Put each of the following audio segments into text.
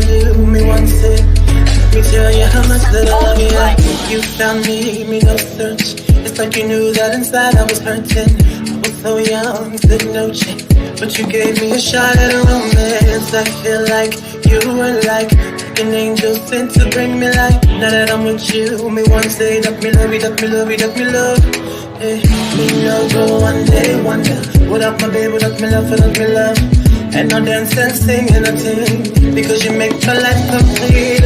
you, me want to. Let me tell you how much that I love you. You found me no search. It's like you knew that inside I was hurting. I was so young, said no check. But you gave me a shot at a romance. I feel like you were like an angel sent to bring me light. Now that I'm with you, me want to say that me love you, that me love you, that me love. Hey, me no go one day wonder. Without my baby, without me love, without me love. And no dance and sing and nothing, because you make my life complete.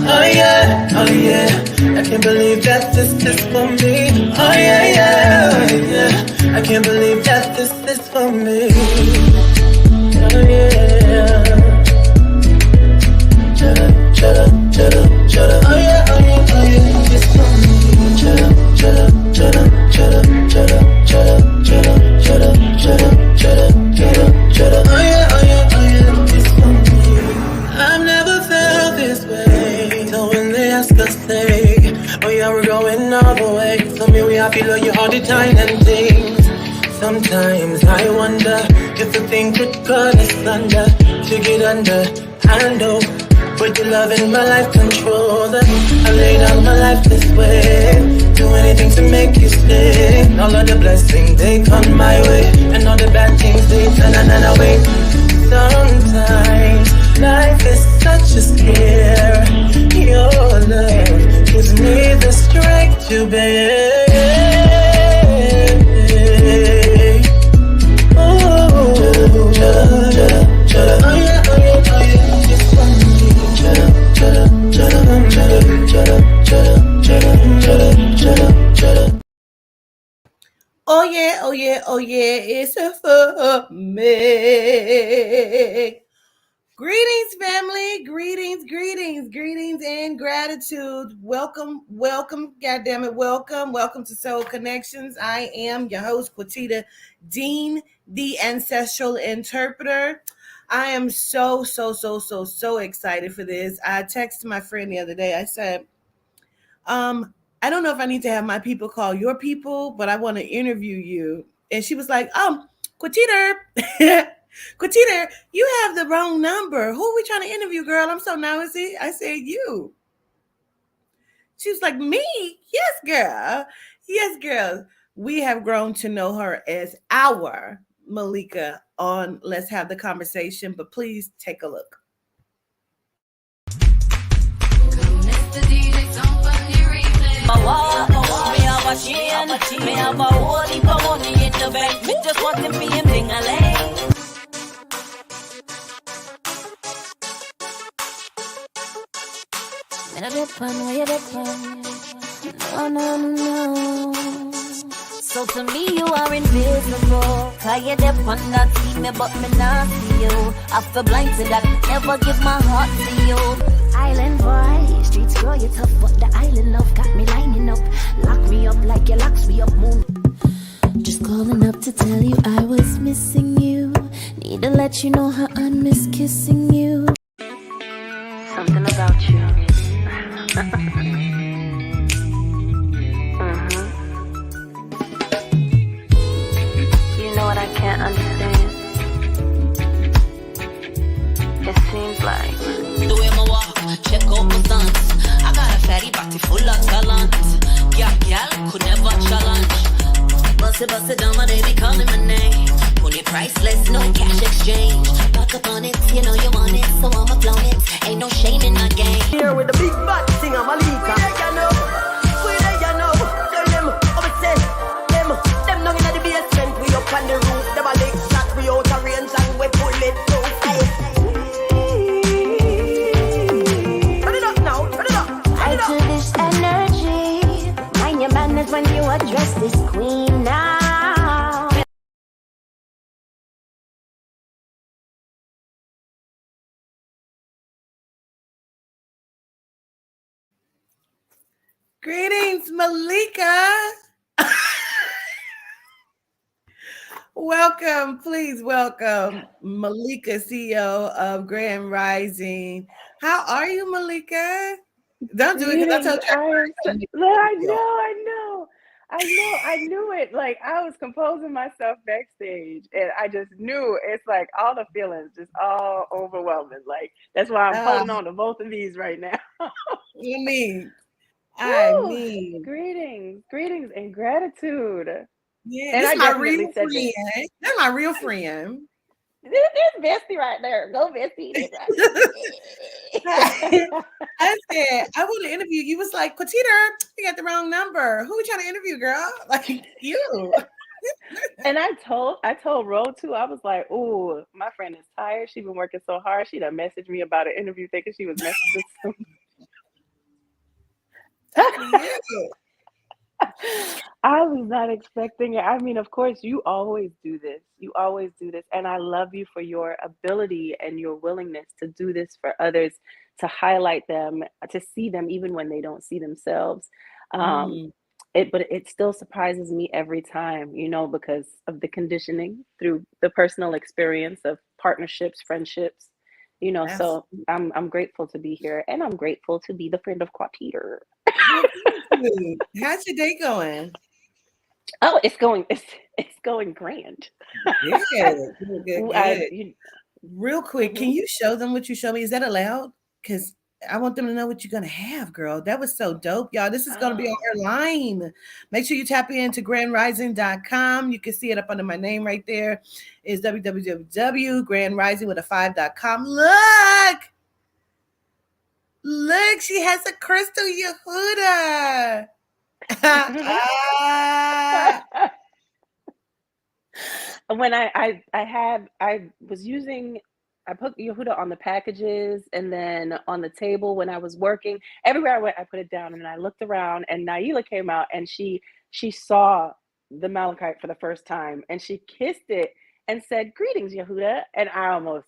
Oh yeah, oh yeah, I can't believe that this is for me. Oh yeah, yeah, oh yeah, I can't believe that this is for me. Oh yeah. Chada, chada, chada, chada. Oh yeah, oh yeah, oh yeah, it's for me. Chada, chada, chada, chada, chada, chada, chada, chada, chada, chada, chada, chada. Oh yeah, oh yeah, oh yeah, it's for me. I've never felt this way. So when they ask us, say, oh yeah, we're going all the way. So me, we happy love you all the time and things. Sometimes I wonder if the thing could cut us under, to get under, I know. But your love in my life control that. I lay down my life this way, do anything to make you stay. All of the blessings, they come my way, and all the bad things, they turn away. Sometimes life is such a scare. Your love gives me the strength to bear. Oh yeah, oh yeah, oh yeah, it's a for me. Greetings, family. Greetings, and gratitude. Welcome, goddammit, welcome to Soul Connections. I am your host, Quatita Dean, the ancestral interpreter. I am so excited for this. I texted my friend the other day. I said, I don't know if I need to have my people call your people, but I want to interview you. And she was like, Quatita, Quatita, you have the wrong number. Who are we trying to interview, girl? I'm so nosy. I said, you. She was like, me? Yes, girl. Yes, girl. We have grown to know her as our Malika on Let's Have the Conversation, but please take a look. Me have a whole heap of money in the bank. Me just want to be a ding-a-ling. Me no get fun, where you get fun? No. So to me you are invisible. Cause you dep on that see me but me not see you. I feel blind to that, never give my heart to you. Island boy, streets girl, you tough, but the island love got me lining up. Lock me up like you locks me up, moon. Just calling up to tell you I was missing you. Need to let you know how I miss kissing you. Something about you. You know what I can't understand? It seems like the way my walk, check out my stunts. I got a fatty body full of talent. Girl, could never challenge. Bust it down, my baby calling my name. Put it priceless, no cash exchange. Back up on it, you know you want it, so I'ma flown it. Ain't no shame in the game. Here with the big bad thing, I'm Malika. We there, you know. Tell them, say, them down in the basement. We up on the roof, them a lick shot. We out of range and we pull it through. To this energy, mind your manners when you address this queen now. Greetings, Malika. Welcome, please welcome Malika, CEO of GrandRi5ing. How are you, Malika? Don't do it because I told you. I know. I knew it. Like I was composing myself backstage, and I just knew it's like all the feelings just all overwhelming. Like that's why I'm Uh, holding on to both of these right now. you mean, I Woo! mean, Greetings, and gratitude. yeah, And this I is my definitely real said this. friend. That's my real friend. This bestie right there. Go bestie. This right I there. said, I want to interview you. Was like, Quatita, you got the wrong number. Who we trying to interview, girl? Like you. And I told Ro too. I was like, "Ooh, my friend is tired. She been working so hard. She done messaged me about an interview, thinking she was messaging some." Talking to you. I was not expecting it. I mean, of course, you always do this. You always do this. And I love you for your ability and your willingness to do this for others, to highlight them, to see them even when they don't see themselves. Um, Mm, but it still surprises me every time, because of the conditioning through the personal experience of partnerships, friendships, so absolutely. I'm grateful to be here, and I'm grateful to be the friend of Quatiter. Well, thank you. How's your day going? Oh, it's going grand. Good, good, good, I good. you, Real quick, can mhm. you show them what you showed me? Is that allowed? Because I want them to know what you're gonna have, girl. That was so dope, y'all. This is gonna be on Oh, our line. Make sure you tap into GrandRi5ing.com. You can see it up under my name right there. It's www.grandrising with a 5.com. Look, she has a crystal Yehuda. Ah, when I was using, I put Yehuda on the packages and then on the table when I was working. Everywhere I went, I put it down, and I looked around, and Naila came out, and she saw the malachite for the first time, and she kissed it and said, "Greetings, Yehuda," and I almost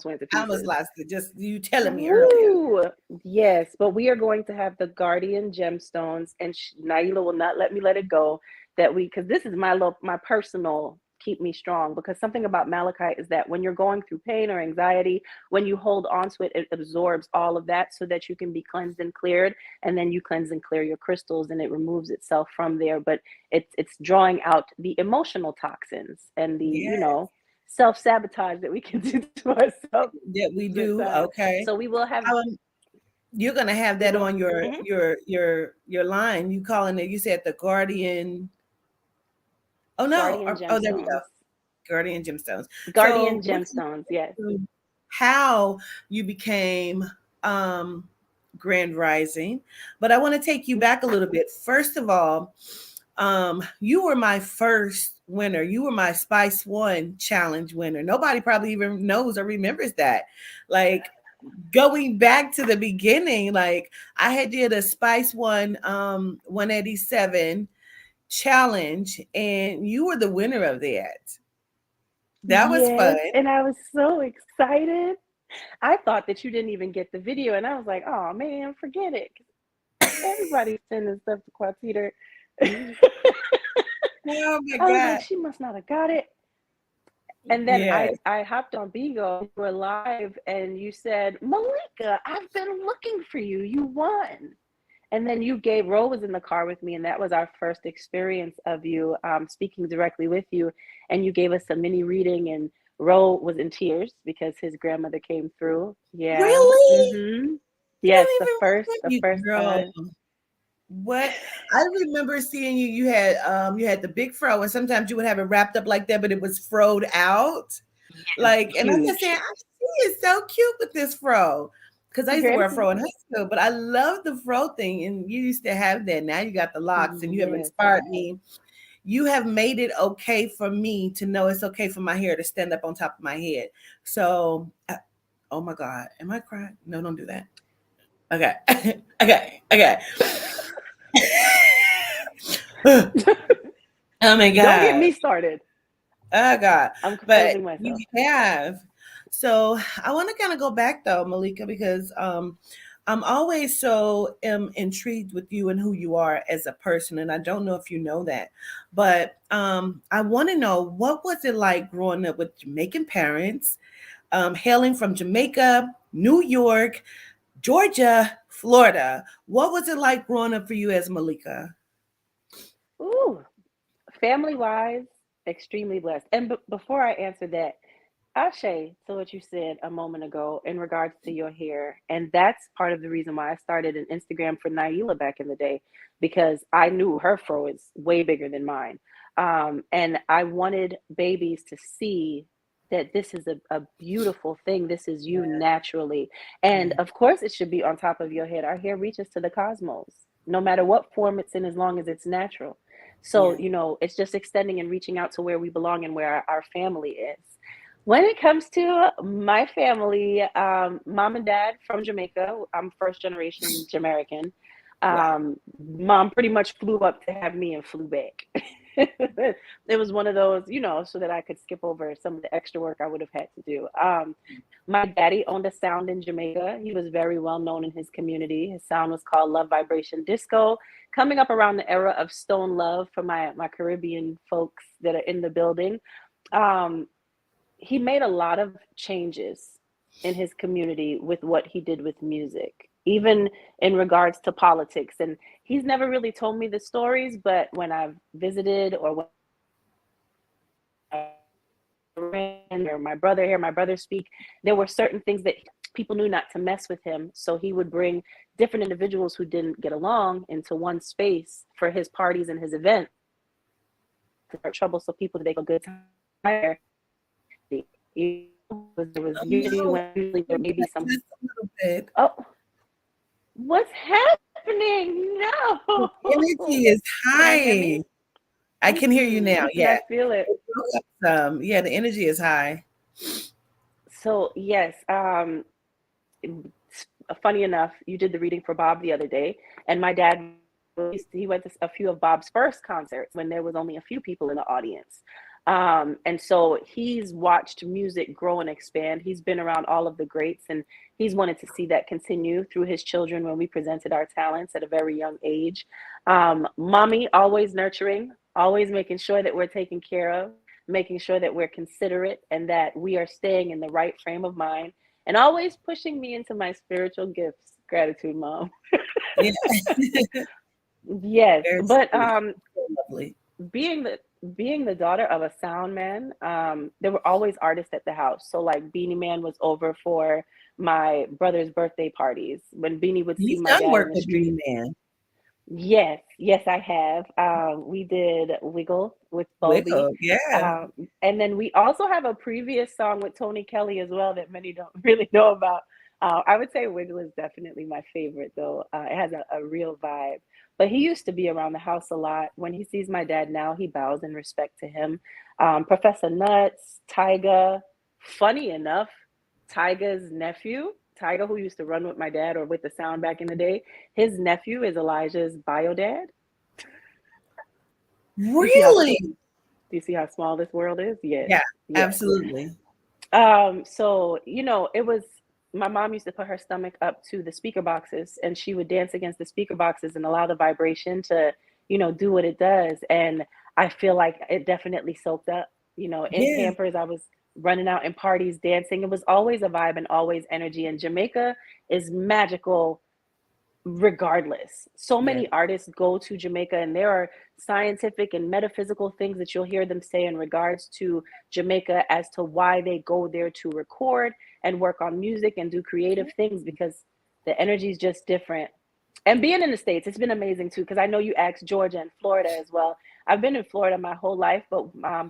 went to I almost pieces. lost it. Just you telling me earlier. Woo! Yes, but we are going to have the guardian gemstones, and Naila will not let me let it go. Because this is my personal keep me strong. Because something about malachite is that when you're going through pain or anxiety, when you hold on to it, it absorbs all of that so that you can be cleansed and cleared, and then you cleanse and clear your crystals, and it removes itself from there. But it's drawing out the emotional toxins and the Yeah, self-sabotage that we can do to ourselves that we at do. times. Okay. So we will have Um, you're gonna have we that will on your mhm. your your your line. You calling it? You said the Guardian. Oh no! Guardian Oh, there we go. gemstones. Guardian gemstones. Guardian So we're gemstones, yes. how you became um Grand Rising, but I want to take you back a little bit. First of all, you were my first winner. You were my Spice One challenge winner. Nobody probably even knows or remembers that. Like going back to the beginning, like I had did a Spice One 187 challenge, and you were the winner of that. That was fun. Yes, and I was so excited. I thought that you didn't even get the video, and I was like, "Oh man, forget it." 'Cause everybody's sending stuff to Quatiter. Oh my I was like, god. "She must not have got it." And then Yes. I hopped on Bigo, you were live, and you said, "Malika, I've been looking for you. You won." And then Ro was in the car with me, and that was our first experience of you speaking directly with you. And you gave us a mini reading, and Ro was in tears because his grandmother came through. Yeah. Really? Mm-hmm. I Yes, don't the even first, remember the you, first girl. time. What I remember seeing you, you had the big fro, and sometimes you would have it wrapped up like that, but it was froed out. Yes, Like, and I kept saying, huge. she is so cute with this fro. Because I used to wear a Granted, fro in high school, but I love the fro thing. And you used to have that. Now you got the locks, and you have yes. inspired me. You have made it okay for me to know it's okay for my hair to stand up on top of my head. So, oh my God, am I crying? No, don't do that. Okay. Okay. Oh my Don't get God. me started. Oh God. I'm But composing you myself. have. So I want to kind of go back though, Malika, because I'm always so intrigued with you and who you are as a person. And I don't know if you know that, but I want to know, what was it like growing up with Jamaican parents, hailing from Jamaica, New York, Georgia, Florida? What was it like growing up for you as Malika? Ooh, family wise, extremely blessed. And before I answer that, Ashe, to what you said a moment ago in regards to your hair. And that's part of the reason why I started an Instagram for Naila back in the day, because I knew her fro is way bigger than mine. And I wanted babies to see that this is a beautiful thing. This is you naturally. And Yeah. of course, it should be on top of your head. Our hair reaches to the cosmos, no matter what form it's in, as long as it's natural. So, Yeah. you know, it's just extending and reaching out to where we belong and where our family is. When it comes to my family, mom and dad from Jamaica, I'm first generation Jamaican. Wow. Mom pretty much flew up to have me and flew back. It was one of those, you know, so that I could skip over some of the extra work I would have had to do. My daddy owned a sound in Jamaica. He was very well known in his community. His sound was called Love Vibration Disco, coming up around the era of Stone Love for my Caribbean folks that are in the building. Um, he made a lot of changes in his community with what he did with music, even in regards to politics. And he's never really told me the stories, but when I've visited or when or my brother hear my brother speak, there were certain things that people knew not to mess with him. So he would bring different individuals who didn't get along into one space for his parties and his events to start trouble so people they go good time. There was Oh usually no. when usually there may be some. Just a little bit. Oh, what's happening? No. The energy is Can you hear me? high. I can hear you now. I Yeah. feel it. It broke up some. Yeah, the energy is high. So yes, funny enough, you did the reading for Bob the other day, and my dad he went to a few of Bob's first concerts when there was only a few people in the audience. And so he's watched music grow and expand. He's been around all of the greats, and he's wanted to see that continue through his children when we presented our talents at a very young age. Mommy, always nurturing, always making sure that we're taken care of, making sure that we're considerate and that we are staying in the right frame of mind, and always pushing me into my spiritual gifts. Gratitude, Mom. Yeah. Yes, Very but sweet. So lovely. being the daughter of a sound man, there were always artists at the house. So like Beanie Man was over for my brother's birthday parties. When Beanie would see You've my done dad in work the with street. Beanie Man. Yes, I have. We did Wiggle with Bulby. Wiggle. Yeah. And then we also have a previous song with Tony Kelly as well that many don't really know about. I would say Wiggle is definitely my favorite, though. It has a real vibe. But he used to be around the house a lot. When he sees my dad now, he bows in respect to him. Professor Nuts, Tyga. Funny enough, Tyga's nephew, Tyga, who used to run with my dad or with the sound back in the day, his nephew is Elijah's bio dad. Do Really? you see how small this world is? Yes. Yeah, Yes. absolutely. So, you know, it was my mom used to put her stomach up to the speaker boxes and she would dance against the speaker boxes and allow the vibration to, you know, do what it does. And I feel like it definitely soaked up, you know, in Yeah. Pampers. I was running out in parties, dancing. It was always a vibe and always energy. And Jamaica is magical regardless. So Yeah. many artists go to Jamaica and there are scientific and metaphysical things that you'll hear them say in regards to Jamaica as to why they go there to record and work on music and do creative things, because the energy is just different. And being in the States, it's been amazing too, because I know you asked Georgia and Florida as well. I've been in Florida my whole life, but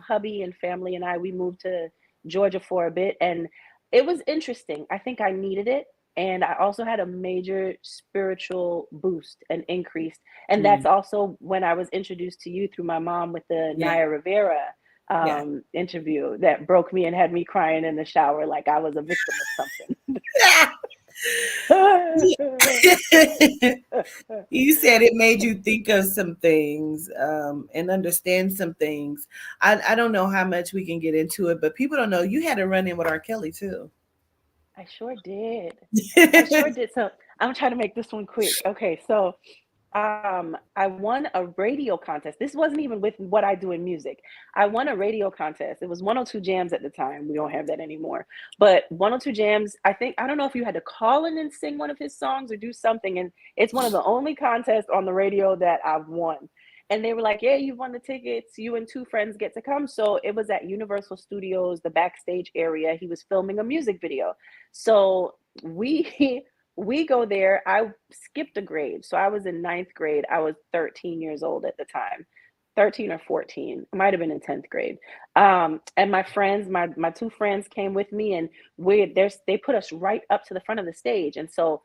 hubby and family and we moved to Georgia for a bit, and it was interesting. I think I needed it. And I also had a major spiritual boost and increase. And that's Mm. also when I was introduced to you through my mom with the Yeah. Naya Rivera Yeah. interview that broke me and had me crying in the shower like I was a victim of something. You said it made you think of some things and understand some things. I don't know how much we can get into it, but people don't know you had a run in with R. Kelly too. I sure did. I sure did. So I'm trying to make this one quick. Okay, so I won a radio contest. This wasn't even with what I do in music. I won a radio contest. It was 102 Jams at the time. We don't have that anymore. But 102 Jams, I don't know if you had to call in and sing one of his songs or do something. And it's one of the only contests on the radio that I've won. And they were like, yeah, you won the tickets. You and two friends get to come. So it was at Universal Studios, the backstage area. He was filming a music video. So we we go there. I skipped a grade. So I was in ninth grade. I was 13 years old at the time. 13 or 14. I might have been in 10th grade. And my friends, my two friends came with me, and they put us right up to the front of the stage. And so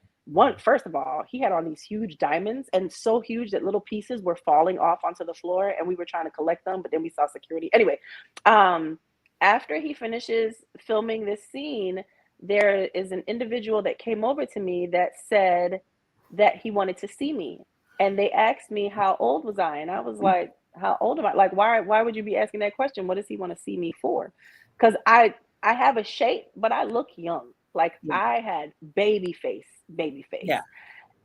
first of all, he had on these huge diamonds, and so huge that little pieces were falling off onto the floor, and we were trying to collect them, but then we saw security. Anyway, after he finishes filming this scene, there is an individual that came over to me that said that he wanted to see me. And they asked me how old was I, and I was like, how old am I? Like, why would you be asking that question? What does he want to see me for? Because I have a shape, but I look young. Like I had baby face. Yeah.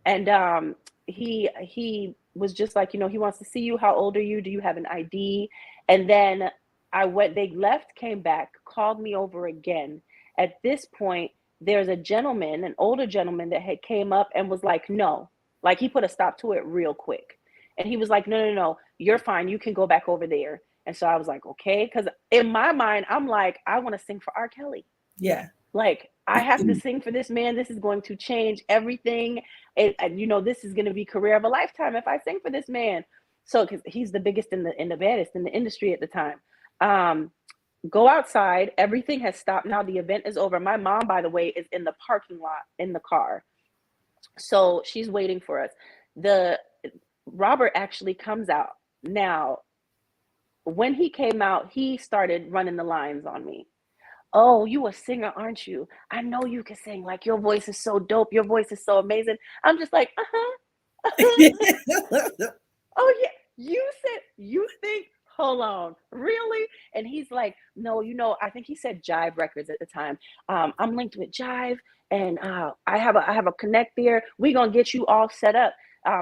And he was just like, he wants to see you. How old are you? Do you have an ID? And then they left, came back, called me over again. At this point, there's a gentleman, an older gentleman that had came up and was like, no, like he put a stop to it real quick. And he was like, no, you're fine. You can go back over there. And so I was like, okay. Because in my mind, I'm like, I want to sing for R. Kelly. Yeah. Like, I have to sing for this man. This is going to change everything. This is going to be career of a lifetime if I sing for this man. So, because he's the biggest and the baddest in the industry at the time. Go outside. Everything has stopped now. The event is over. My mom, by the way, is in the parking lot in the car. So she's waiting for us. Robert actually comes out. Now, when he came out, he started running the lines on me. Oh, you a singer, aren't you? I know you can sing. Like, your voice is so dope. Your voice is so amazing. I'm just like, oh, yeah. You think, hold on, really? And he's like, no, I think he said Jive Records at the time. I'm linked with Jive, and I have a connect there. We're going to get you all set up.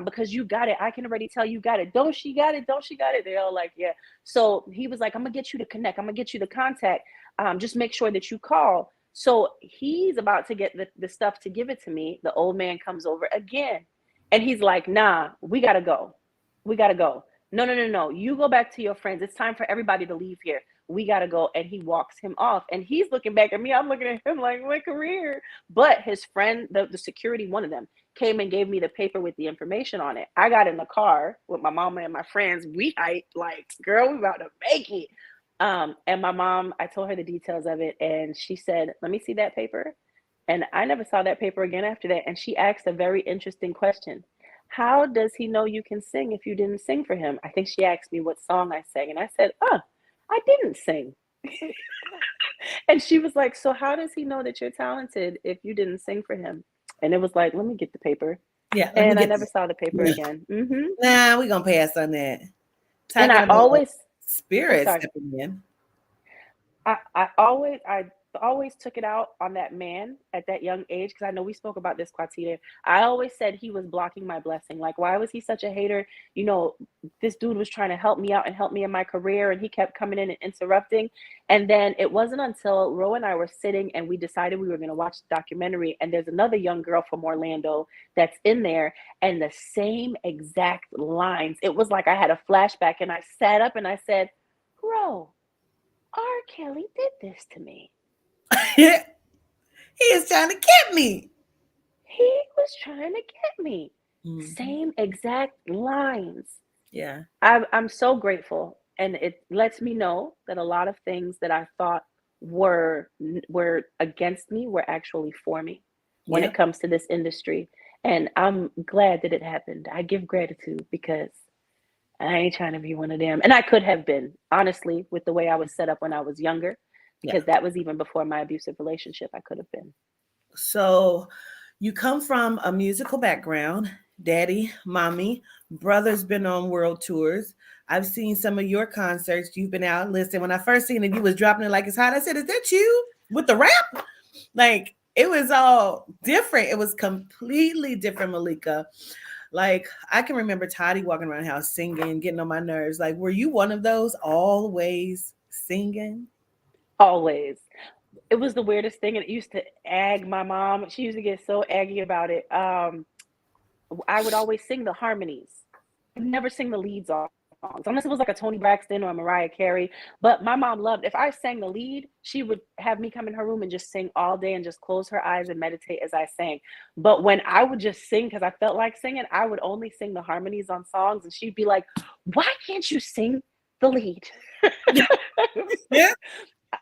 Because you got it. I can already tell you got it. Don't she got it? Don't she got it? They're all like, yeah. So he was like, I'm going to get you to connect. I'm going to get you the contact. Just make sure that you call. So he's about to get the stuff to give it to me. The old man comes over again. And he's like, nah, we got to go. We got to go. No. You go back to your friends. It's time for everybody to leave here. We got to go. And he walks him off. And he's looking back at me. I'm looking at him like, my career. But his friend, the security, one of them, came and gave me the paper with the information on it. I got in the car with my mama and my friends. We hyped like, girl, we about to make it. And my mom, I told her the details of it, and she said, let me see that paper. And I never saw that paper again after that. And she asked a very interesting question. How does he know you can sing if you didn't sing for him? I think she asked me what song I sang. And I said, I didn't sing. And she was like, so how does he know that you're talented if you didn't sing for him? And it was like, let me get the paper. Yeah. And I never saw the paper again. Mm-hmm. Nah, we're going to pass on that. And I always... Spirit stepping in. I always took it out on that man at that young age, because I know we spoke about this, Quatita. I always said he was blocking my blessing. Like, why was he such a hater? This dude was trying to help me out and help me in my career, and he kept coming in and interrupting. And then it wasn't until Ro and I were sitting and we decided we were going to watch the documentary, and there's another young girl from Orlando that's in there, and the same exact lines. It was like I had a flashback, and I sat up and I said, Ro, R. Kelly did this to me. He is trying to get me. He was trying to get me. Mm-hmm. Same exact lines. Yeah. I'm so grateful. And it lets me know that a lot of things that I thought were against me were actually for me when it comes to this industry. And I'm glad that it happened. I give gratitude, because I ain't trying to be one of them. And I could have been, honestly, with the way I was set up when I was younger, because that was even before my abusive relationship. I could have been. So you come from a musical background. Daddy, mommy, brother's been on world tours. I've seen some of your concerts. You've been out. Listen, when I first seen it, you was dropping it like it's hot. I said, is that you with the rap? Like, it was all different. It was completely different, Malika. Like, I can remember Toddy walking around the house singing, getting on my nerves. Like, were you one of those always singing? Always. It was the weirdest thing, and it used to ag my mom. She used to get so aggy about it. I would always sing the harmonies. I'd never sing the leads off unless it was like a Toni Braxton or a Mariah Carey. But my mom loved, if I sang the lead, she would have me come in her room and just sing all day and just close her eyes and meditate as I sang. But when I would just sing because I felt like singing, I would only sing the harmonies on songs, and she'd be like, why can't you sing the lead? Yeah.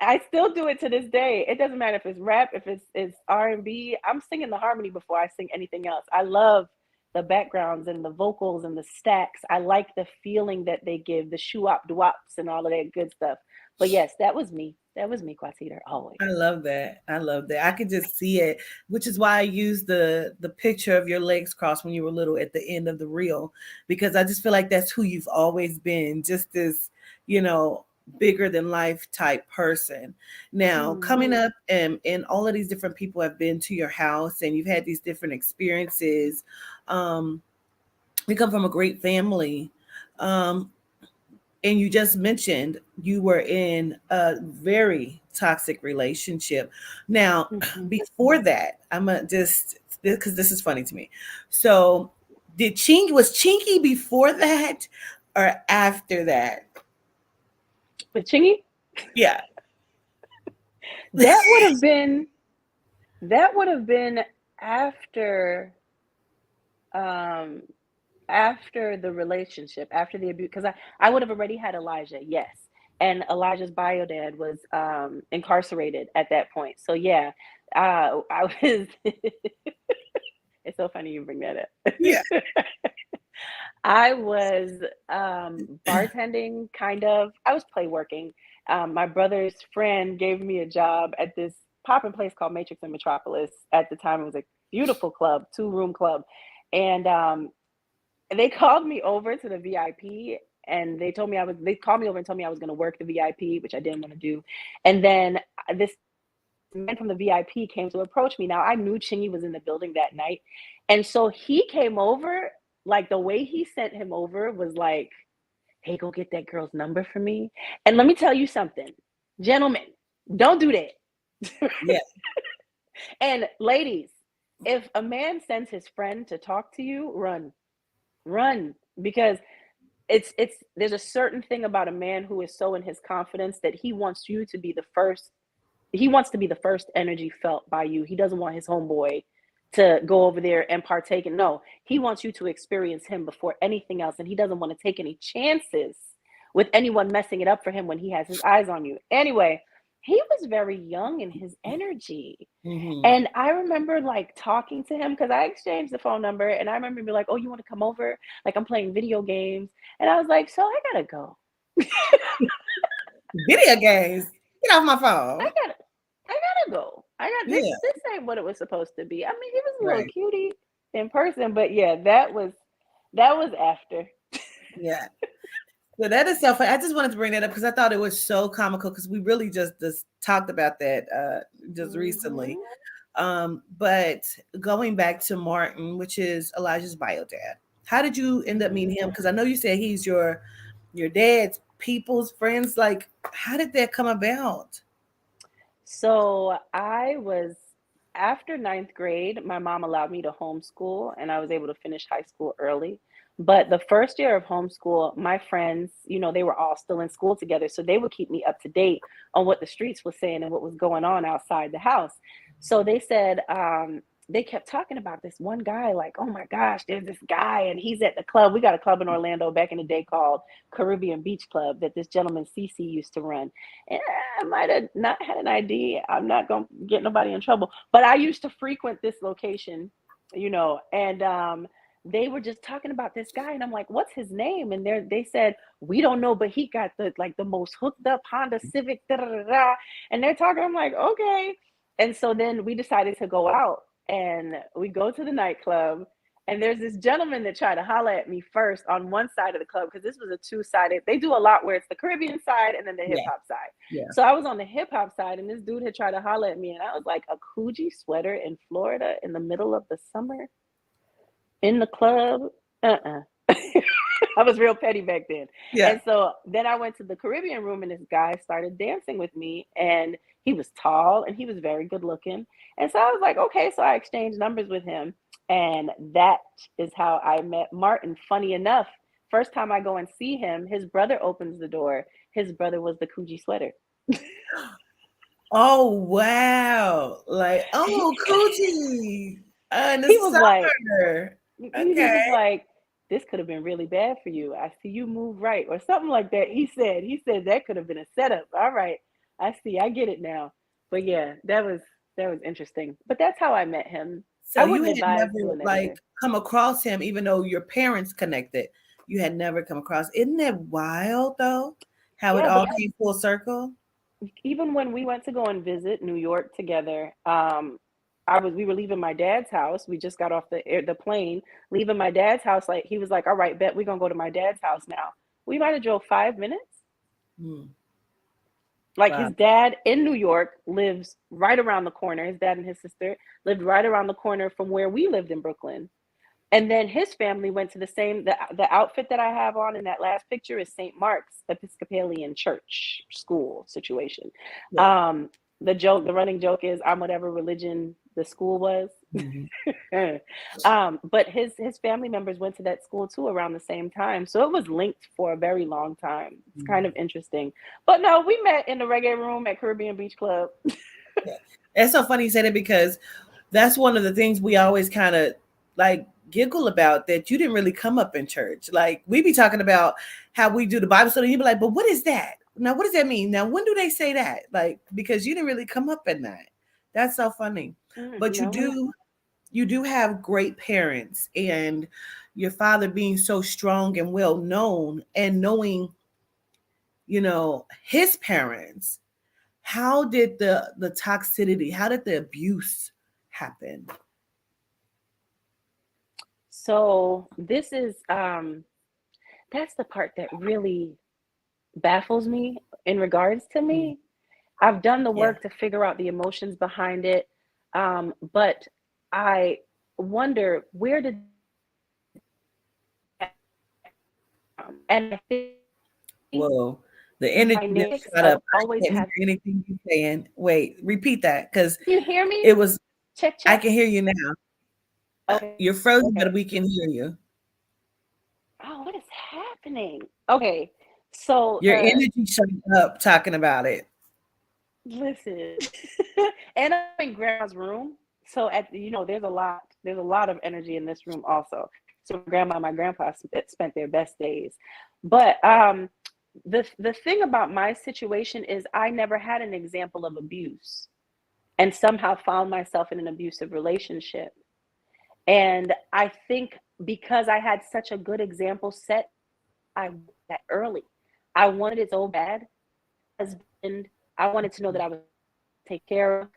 I still do it to this day. It doesn't matter if it's rap, if it's R&B. I'm singing the harmony before I sing anything else. I love the backgrounds and the vocals and the stacks. I like the feeling that they give, the shoo-wop, doo-wops and all of that good stuff. But yes, that was me. That was me, Quasita, always. I love that. I love that. I could just see it, which is why I used the picture of your legs crossed when you were little at the end of the reel, because I just feel like that's who you've always been, just this, bigger than life type person. Now, coming up and all of these different people have been to your house and you've had these different experiences. We come from a great family. And you just mentioned you were in a very toxic relationship. Now, before that, I'm gonna just, because this is funny to me. So, was Chinky before that or after that? With Chingy? Yeah. That would have been after after the relationship, after the abuse, because I would have already had Elijah, yes. And Elijah's bio dad was incarcerated at that point. So yeah, I was it's so funny you bring that up. Yeah. I was bartending, kind of. I was play working. My brother's friend gave me a job at this poppin' place called Matrix in Metropolis. At the time, it was a beautiful club, 2-room club. And they called me over to the VIP, and they called me over and told me I was going to work the VIP, which I didn't want to do. And then this man from the VIP came to approach me. Now, I knew Chingy was in the building that night. And so he came over. Like, the way he sent him over was like, hey, go get that girl's number for me. And let me tell you something, gentlemen, don't do that. Yeah. And ladies, if a man sends his friend to talk to you, run, because there's a certain thing about a man who is so in his confidence that he wants you to be the first. He wants to be the first energy felt by you. He doesn't want his homeboy to go over there and partake. And no, he wants you to experience him before anything else. And he doesn't want to take any chances with anyone messing it up for him when he has his eyes on you. Anyway, he was very young in his energy. And I remember like talking to him because I exchanged the phone number, and I remember being like, oh, you want to come over? Like, I'm playing video games. And I was like, so I gotta go. Video games? Get off my phone. I gotta go. This ain't what it was supposed to be. I mean, he was a little cutie in person, but yeah, that was after. Yeah. So that is so funny. I just wanted to bring that up because I thought it was so comical, because we really just talked about that just recently. But going back to Martin, which is Elijah's bio dad, how did you end up meeting him? Because I know you said he's your dad's people's friends. Like, how did that come about? So I was, after 9th grade, my mom allowed me to homeschool, and I was able to finish high school early. But the first year of homeschool, my friends, they were all still in school together. So they would keep me up to date on what the streets were saying and what was going on outside the house. So they said, they kept talking about this one guy, like, oh my gosh, there's this guy and he's at the club. We got a club in Orlando back in the day called Caribbean Beach Club that this gentleman CC used to run. And I might have not had an ID. I'm not going to get nobody in trouble, but I used to frequent this location, and they were just talking about this guy, and I'm like, what's his name? And they said, we don't know, but he got the most hooked up Honda Civic, da, da, da, da. And they're talking, I'm like, okay. And so then we decided to go out, and we go to the nightclub, and there's this gentleman that tried to holler at me first on one side of the club, because this was a 2-sided. They do a lot where it's the Caribbean side and then the hip hop side. Yeah. So I was on the hip hop side, and this dude had tried to holler at me, and I was like, a Coogee sweater in Florida in the middle of the summer in the club? I was real petty back then. Yeah. And so then I went to the Caribbean room, and this guy started dancing with me, and he was tall and he was very good looking. And so I was like, okay, so I exchanged numbers with him. And that is how I met Martin. Funny enough, first time I go and see him, his brother opens the door. His brother was the Coogee sweater. Oh wow! Like, oh, Coochie in the He was like, summer. he Okay. was like, this could have been really bad for you. I see you move right, or something like that. He said that could have been a setup. All right, I see. I get it now. But yeah, that was interesting. But that's how I met him. So I you wouldn't had advise never doing that like either. come across him, even though your parents connected. You had never come across. Isn't that wild though? How it Yeah, all because came full circle. even when we went to go and visit New York together, we were leaving my dad's house. We just got off the plane, leaving my dad's house. Like he was like, "All right, bet we're gonna go to my dad's house now." We might have drove 5 minutes. Hmm. Like Wow. his dad in New York lives right around the corner. His dad and his sister lived right around the corner from where we lived in Brooklyn. And then his family went to the outfit that I have on in that last picture is St. Mark's Episcopalian Church school situation. Yeah. Um, the running joke is I'm whatever religion the school was. Mhm. But his family members went to that school too around the same time, so it was linked for a very long time. It's kind of interesting. But no, we met in the reggae room at Caribbean Beach Club. Yeah. It's so funny you said it because that's one of the things we always kind of like giggle about, that you didn't really come up in church. Like we be talking about how we do the Bible study, and you be like, but what is that? Now, what does that mean? Now, when do they say that? Like, because you didn't really come up in that. That's so funny. But No, you do have great parents, and your father being so strong and well known, and knowing, his parents. How did the toxicity, how did the abuse happen? so this is that's the part that really baffles me in regards to Mm. me. I've done the Yeah. work to figure out the emotions behind it, but I wonder where did and I think Whoa. The energy just dynamics shut of up. I always can't hear have. anything you're saying. Wait, repeat that because Can you hear me? it was, Check, I check. can hear you now. Okay, You're frozen, okay. but we can hear you. Oh, what is happening? Okay, so Your energy shut up talking about it. listen, and I'm in grandma's room, so there's a lot of energy in this room also. So my grandma and my grandpa spent their best days, but the thing about my situation is I never had an example of abuse, and somehow found myself in an abusive relationship. And I think because I had such a good example set, I that early. I wanted it so bad. Husband, I wanted to know that I was taken care of.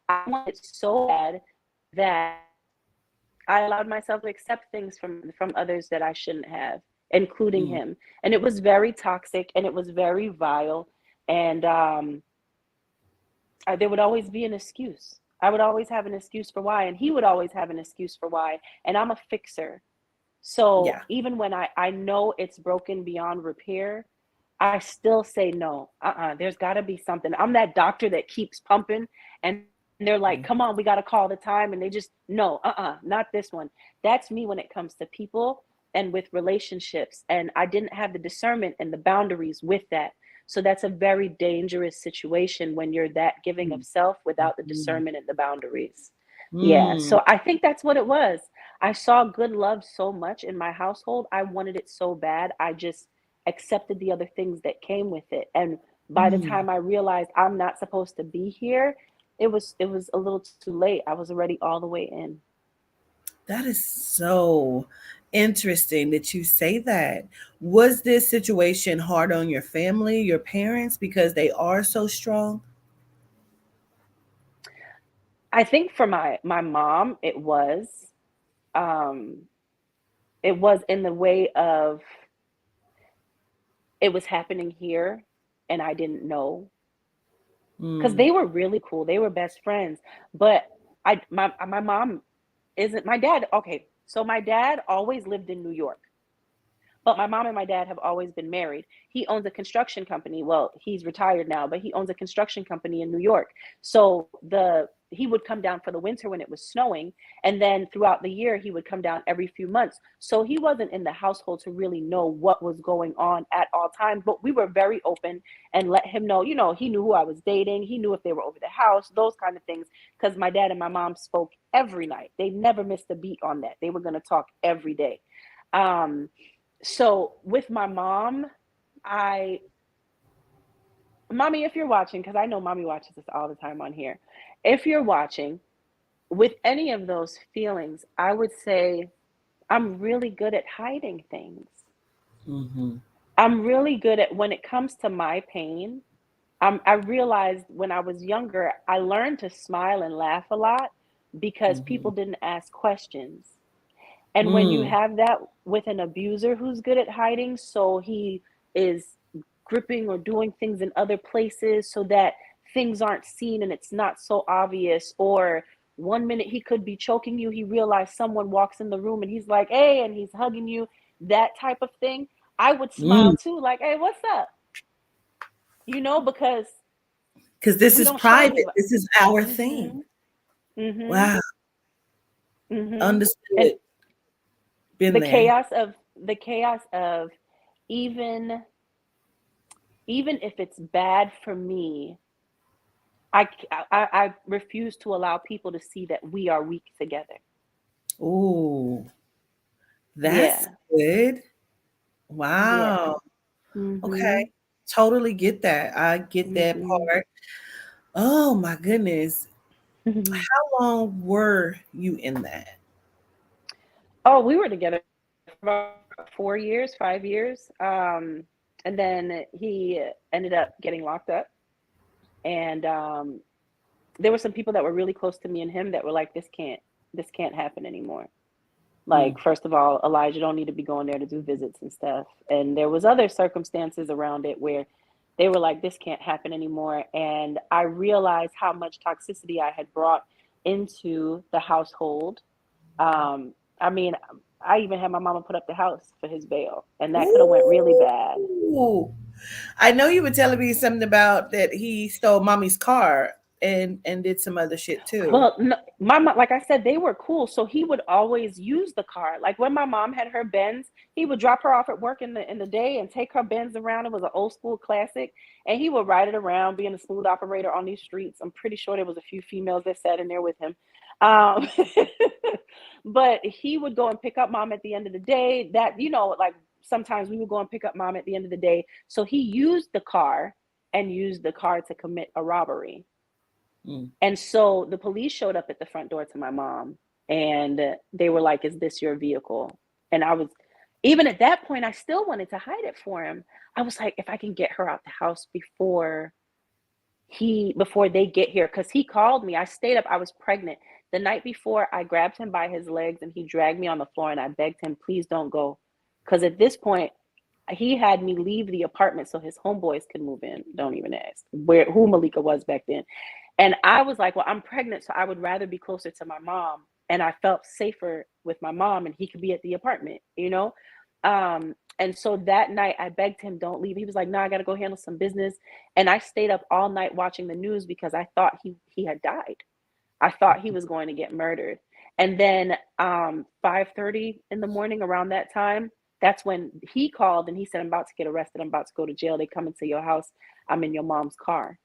I wanted it so bad that I allowed myself to accept things from others that I shouldn't have, including Mm, him. And it was very toxic and it was very vile. And there would always be an excuse. I would always have an excuse for why, and he would always have an excuse for why. And I'm a fixer. So yeah. even when I know it's broken beyond repair, I still say no. There's got to be something. I'm that doctor that keeps pumping, and they're like, Mm, "Come on, we got to call the time," and they just no, not this one. That's me when it comes to people and with relationships, and I didn't have the discernment and the boundaries with that. So that's a very dangerous situation when you're that giving mm, of self without the mm, discernment and the boundaries. Yeah, mm. so I think that's what it was. I saw good love so much in my household. I wanted it so bad. I just accepted the other things that came with it. And by the Mm. time I realized I'm not supposed to be here, it was a little too late. I was already all the way in. That is so interesting that you say that. Was this situation hard on your family, your parents, because they are so strong? I think for my mom, um it was in the way of it was happening here and I didn't know because Mm, they were really cool. They were best friends. But my mom isn't my dad. Okay, so my dad always lived in New York, but my mom and my dad have always been married. He owns a construction company. Well, he's retired now, but he owns a construction company in New York. So he would come down for the winter when it was snowing, and then throughout the year he would come down every few months. So he wasn't in the household to really know what was going on at all times, but we were very open and let him know, he knew who I was dating, he knew if they were over the house, those kind of things, because my dad and my mom spoke every night. They never missed a beat on that. They were going to talk every day. So with my mom, Mommy, if you're watching, because I know Mommy watches this all the time on here. If you're watching, with any of those feelings, I would say I'm really good at hiding things. Mm-hmm. I'm really good at, when it comes to my pain, I realized when I was younger, I learned to smile and laugh a lot because people didn't ask questions. And when you have that with an abuser who's good at hiding, so he is gripping or doing things in other places so that things aren't seen and it's not so obvious, or one minute he could be choking you, he realized someone walks in the room and he's like, hey, and he's hugging you, that type of thing, I would smile too, like, hey, what's up? Because this is private. This is our thing. Wow. Understood. And Been the there. chaos of even if it's bad for me, I refuse to allow people to see that we are weak together. Oh, that's good. Wow. Yeah. Okay. Totally get that. I get that part. Oh my goodness. How long were you in that? Oh, we were together for about 4 years, 5 years. And then he ended up getting locked up. And there were some people that were really close to me and him that were like, this can't happen anymore. Like, first of all, Elijah don't need to be going there to do visits and stuff. And there was other circumstances around it where they were like, this can't happen anymore. And I realized how much toxicity I had brought into the household. I mean, I even had my mama put up the house for his bail, and that could have went really bad. Ooh. I know you were telling me something about that he stole mommy's car and did some other shit too. Well, no, my mom, like I said, they were cool. So he would always use the car. Like when my mom had her Benz, he would drop her off at work in the day and take her Benz around. It was an old school classic, and he would ride it around, being a smooth operator on these streets. I'm pretty sure there was a few females that sat in there with him. But he would go and pick up mom at the end of the day. That, like sometimes we would go and pick up mom at the end of the day. So he used the car to commit a robbery. And so the police showed up at the front door to my mom, and they were like, is this your vehicle? And I was, even at that point, I still wanted to hide it for him. I was like, if I can get her out the house before they get here, because he called me. I stayed up. I was pregnant. The night before, I grabbed him by his legs and he dragged me on the floor, and I begged him, please don't go. Because at this point, he had me leave the apartment so his homeboys could move in. Don't even ask who Malika was back then. And I was like, well, I'm pregnant, so I would rather be closer to my mom. And I felt safer with my mom, and he could be at the apartment, And so that night I begged him, don't leave. He was like, no, I got to go handle some business. And I stayed up all night watching the news because I thought he had died. I thought he was going to get murdered. And then 5:30 in the morning, around that time, that's when he called and he said, I'm about to get arrested. I'm about to go to jail. They come into your house. I'm in your mom's car.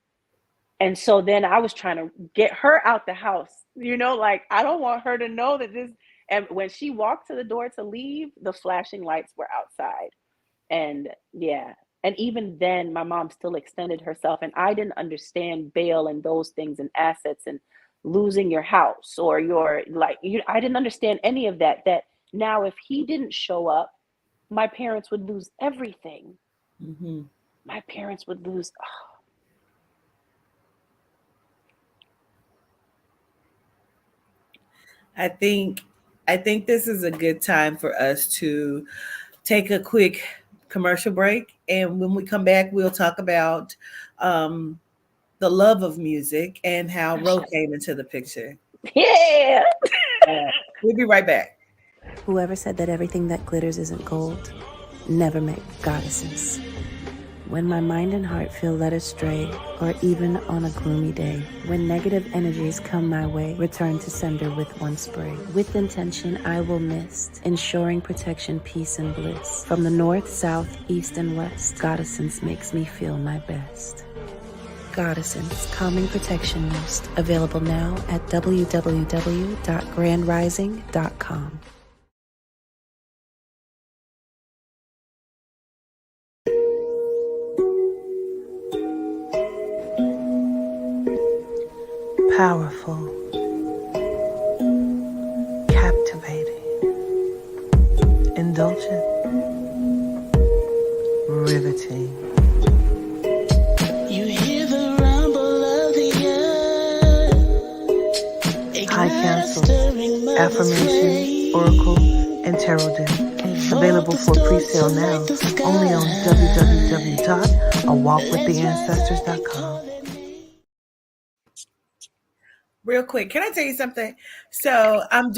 And so then I was trying to get her out the house, like I don't want her to know that this. And when she walked to the door to leave, the flashing lights were outside. And and even then my mom still extended herself, and I didn't understand bail and those things and assets and losing your house or I didn't understand any of that. That now if he didn't show up, my parents would lose everything. My parents would lose. I think this is a good time for us to take a quick commercial break, and when we come back, we'll talk about the love of music and how Ro came into the picture. Yeah. We'll be right back. Whoever said that everything that glitters isn't gold never met goddesses. When my mind and heart feel led astray, or even on a gloomy day, when negative energies come my way, return to sender with one spray. With intention, I will mist, ensuring protection, peace, and bliss. From the north, south, east, and west, Goddessence makes me feel my best. Goddessence Calming Protection Mist, available now at www.GrandRi5ing.com. Powerful, captivating, indulgent, riveting. You hear the rumble of the earth. High Council, Affirmation, Oracle, and Tarot Deck. Available for pre-sale now, only on www.awalkwiththeancestors.com. Real quick, can I tell you something? So I'm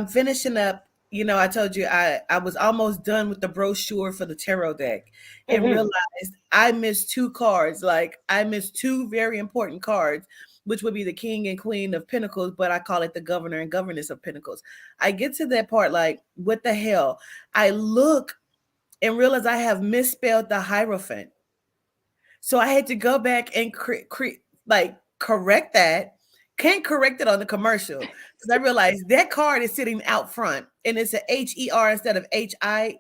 finishing up, I told you I was almost done with the brochure for the tarot deck and realized I missed two cards. Like I missed two very important cards, which would be the King and Queen of Pentacles, but I call it the Governor and Governess of Pentacles. I get to that part like, what the hell? I look and realize I have misspelled the Hierophant. So I had to go back and correct that. Can't correct it on the commercial because I realized that card is sitting out front and it's a HER instead of HIE.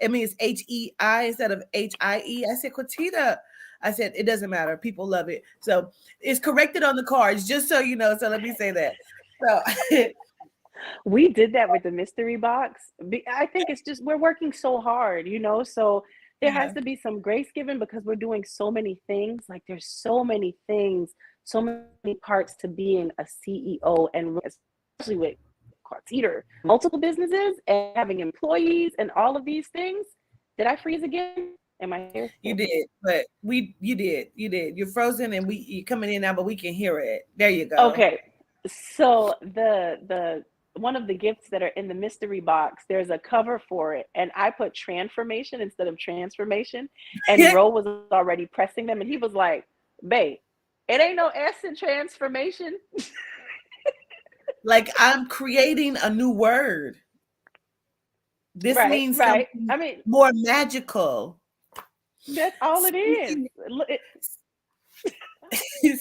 I mean, it's HEI instead of HIE. I said, Quatita. I said, it doesn't matter. People love it. So it's corrected on the cards, just so you know. So let me say that. So we did that with the mystery box. I think it's just, we're working so hard, so there has to be some grace given because we're doing so many things. Like there's so many things, so many parts to being a CEO, and especially with Quatita, multiple businesses and having employees and all of these things. Did I freeze again? Am I here? You did, but you did. You're frozen and you're coming in now, but we can hear it. There you go. Okay. So the one of the gifts that are in the mystery box, there's a cover for it, and I put transformation instead of transformation, and Ro was already pressing them, and he was like, babe, it ain't no S in transformation. Like I'm creating a new word. This means something more magical. That's all it is.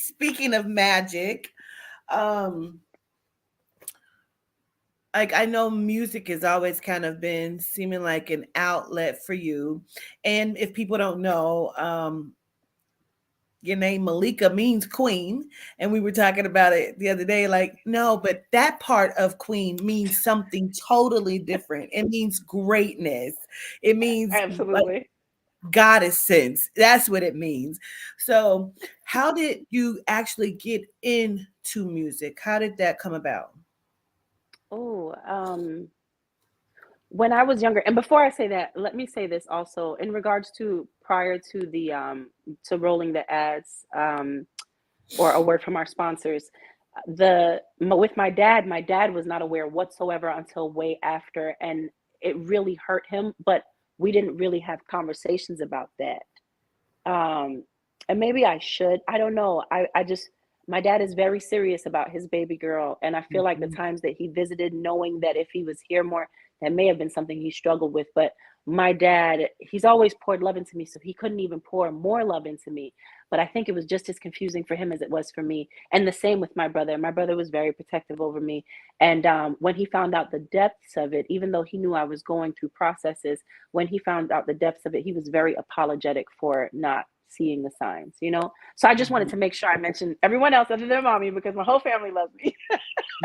Speaking of magic, like I know music has always kind of been seeming like an outlet for you. And if people don't know, your name Malika means queen. And we were talking about it the other day, like, no, but that part of queen means something totally different. It means greatness. It means absolutely goddess sense. That's what it means. So how did you actually get into music? How did that come about? When I was younger, and before I say that, let me say this also in regards to prior to the to rolling the ads, or a word from our sponsors. With my dad was not aware whatsoever until way after, and it really hurt him, but we didn't really have conversations about that. And maybe I should, I don't know. I just, my dad is very serious about his baby girl, and I feel like the times that he visited, knowing that if he was here more, that may have been something he struggled with. But my dad, he's always poured love into me, so he couldn't even pour more love into me. But I think it was just as confusing for him as it was for me. And the same with my brother. My brother was very protective over me. And when he found out the depths of it, even though he knew I was going through processes, when he found out the depths of it, he was very apologetic for not seeing the signs, So I just wanted to make sure I mentioned everyone else other than mommy, because my whole family loves me.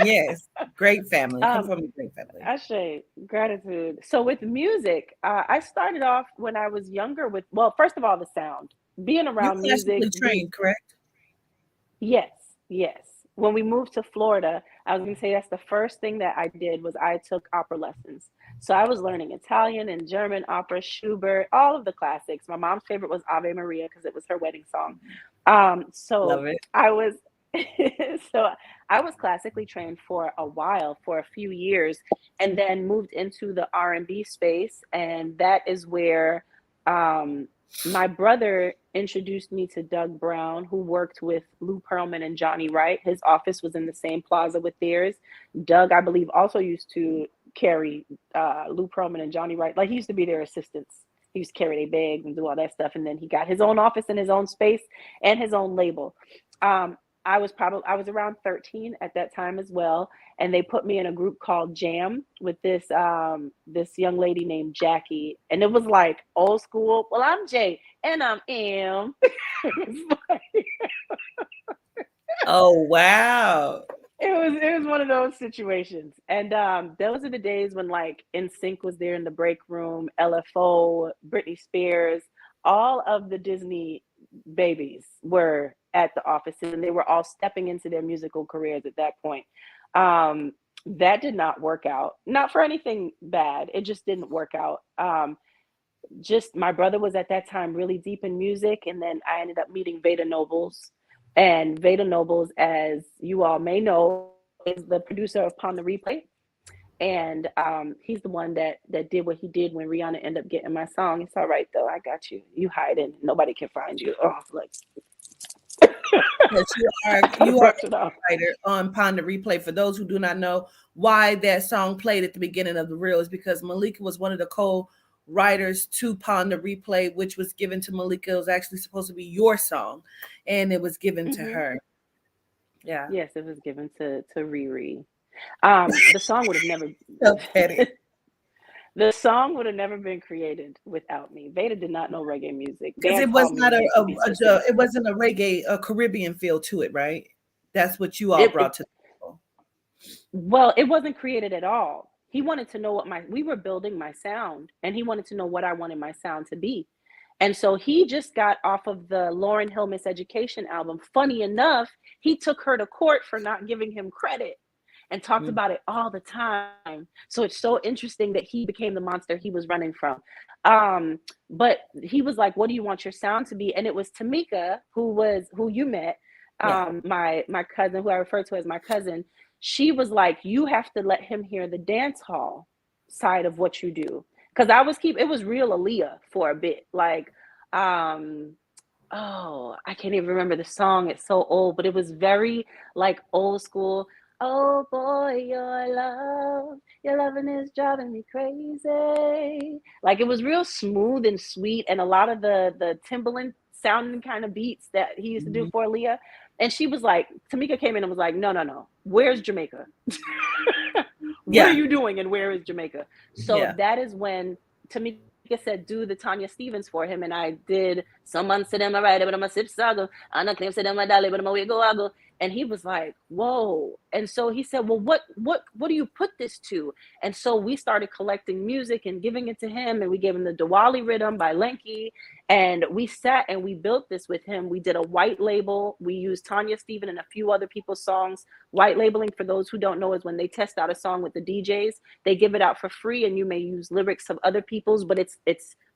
Yes, great family. Come from a great family. Ashe, gratitude. So with music, I started off when I was younger with, well, first of all, the sound. Being around music. Trained, correct? Yes. When we moved to Florida, I was going to say that's the first thing that I did was I took opera lessons. So I was learning Italian and German opera, Schubert, all of the classics. My mom's favorite was Ave Maria because it was her wedding song. Love it. I was classically trained for a while, for a few years, and then moved into the R&B space, and that is where My brother introduced me to Doug Brown, who worked with Lou Pearlman and Johnny Wright. His office was in the same plaza with theirs. Doug, I believe, also used to carry Lou Pearlman and Johnny Wright. Like, he used to be their assistants. He used to carry their bags and do all that stuff. And then he got his own office and his own space and his own label. I was around 13 at that time as well, and they put me in a group called Jam with this young lady named Jackie, and it was like old school. Well, I'm Jay and I'm M. Oh wow. It was one of those situations, and those are the days when like NSYNC was there in the break room, LFO, Britney Spears, all of the Disney babies were at the offices, and they were all stepping into their musical careers at that point. That did not work out, not for anything bad. It just didn't work out. Just my brother was at that time really deep in music, and then I ended up meeting Veda Nobles. And Veda Nobles, as you all may know, is the producer of Pon the Replay. And he's the one that did what he did when Rihanna ended up getting my song. It's all right though, I got you. You hiding, nobody can find you. Oh, look. Yes, you are a writer on Pon the Replay. For those who do not know why that song played at the beginning of the reel, is because Malika was one of the co-writers to Pon the Replay, which was given to Malika. It was actually supposed to be your song, and it was given to her. Yeah. Yes, it was given to Riri. The song would have never So petty. the song would have never been created without me. Veda did not know reggae music. Because it was not it wasn't a reggae, a Caribbean feel to it, right? That's what you all brought to the table. Well, it wasn't created at all. He wanted to know we were building my sound, and he wanted to know what I wanted my sound to be. And so he just got off of the Lauryn Hill Miseducation album. Funny enough, he took her to court for not giving him credit and talked about it all the time. So it's so interesting that he became the monster he was running from. But he was like, what do you want your sound to be? And it was Tamika, who you met, my cousin, who I refer to as my cousin. She was like, you have to let him hear the dance hall side of what you do. Because it was real Aaliyah for a bit. Like, I can't even remember the song. It's so old, but it was very like old school. Oh boy, your loving is driving me crazy. Like, it was real smooth and sweet, and a lot of the Timbaland sounding kind of beats that he used to do for Aaliyah. And she was like, Tamika came in and was like, no, where's Jamaica? What are you doing, and where is Jamaica? So that is when Tamika said, do the Tanya Stevens for him, and I did Someone Said I'm a Rider, but I'm a Sip Sago, and I claim said I'm a Dolly, but I'm a Wiggle. And he was like, whoa. And so he said, well, what do you put this to? And so we started collecting music and giving it to him, and we gave him the Diwali Rhythm by Lenky, and we sat and we built this with him. We did a white label. We used Tanya Steven and a few other people's songs. White labeling, for those who don't know, is when they test out a song with the DJs. They give it out for free, and you may use lyrics of other people's, but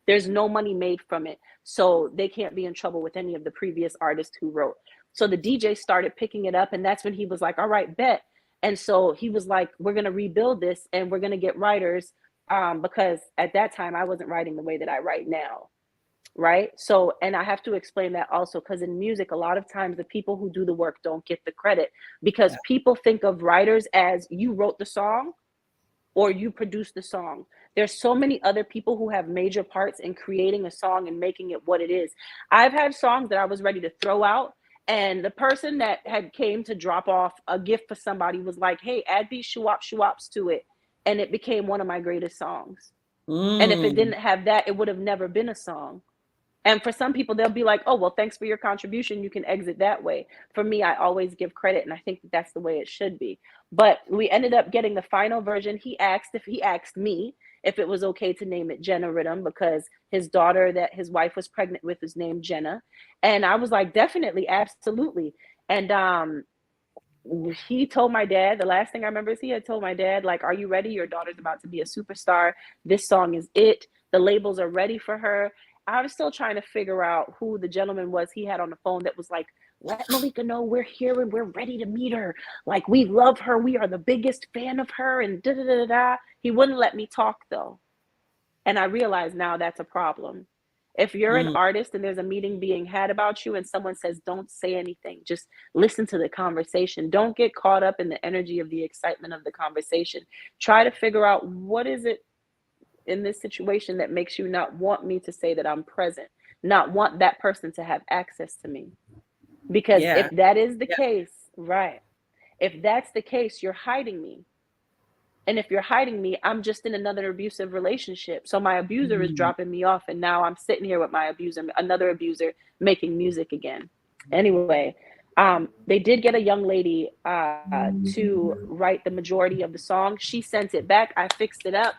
there's no money made from it. So they can't be in trouble with any of the previous artists who wrote. So the DJ started picking it up, and that's when he was like, all right, bet. And so he was like, we're going to rebuild this, and we're going to get writers, because at that time I wasn't writing the way that I write now. Right. So, and I have to explain that also, because in music, a lot of times the people who do the work don't get the credit, because people think of writers as you wrote the song or you produced the song. There's so many other people who have major parts in creating a song and making it what it is. I've had songs that I was ready to throw out, and the person that had came to drop off a gift for somebody was like, hey, add these shoo-wops to it. And it became one of my greatest songs. And if it didn't have that, it would have never been a song. And for some people, they'll be like, oh, well, thanks for your contribution. You can exit that way. For me, I always give credit, and I think that's the way it should be. But we ended up getting the final version. He asked me if it was okay to name it Jenna Rhythm, because his daughter that his wife was pregnant with is named Jenna. And I was like, definitely, absolutely. And he told my dad, the last thing I remember is he had told my dad, like, are you ready? Your daughter's about to be a superstar. This song is it. The labels are ready for her. I was still trying to figure out who the gentleman was he had on the phone that was like, let Malika know we're here and we're ready to meet her. Like, we love her. We are the biggest fan of her, and da-da-da-da-da. He wouldn't let me talk, though. And I realize now that's a problem. If you're an artist and there's a meeting being had about you and someone says, don't say anything, just listen to the conversation. Don't get caught up in the energy of the excitement of the conversation. Try to figure out what is it in this situation that makes you not want me to say that I'm present, not want that person to have access to me. Because if that is the case, right, if that's the case, you're hiding me. And if you're hiding me, I'm just in another abusive relationship. So my abuser is dropping me off, and now I'm sitting here with my abuser, another abuser, making music again. Anyway, they did get a young lady to write the majority of the song. She sent it back. I fixed it up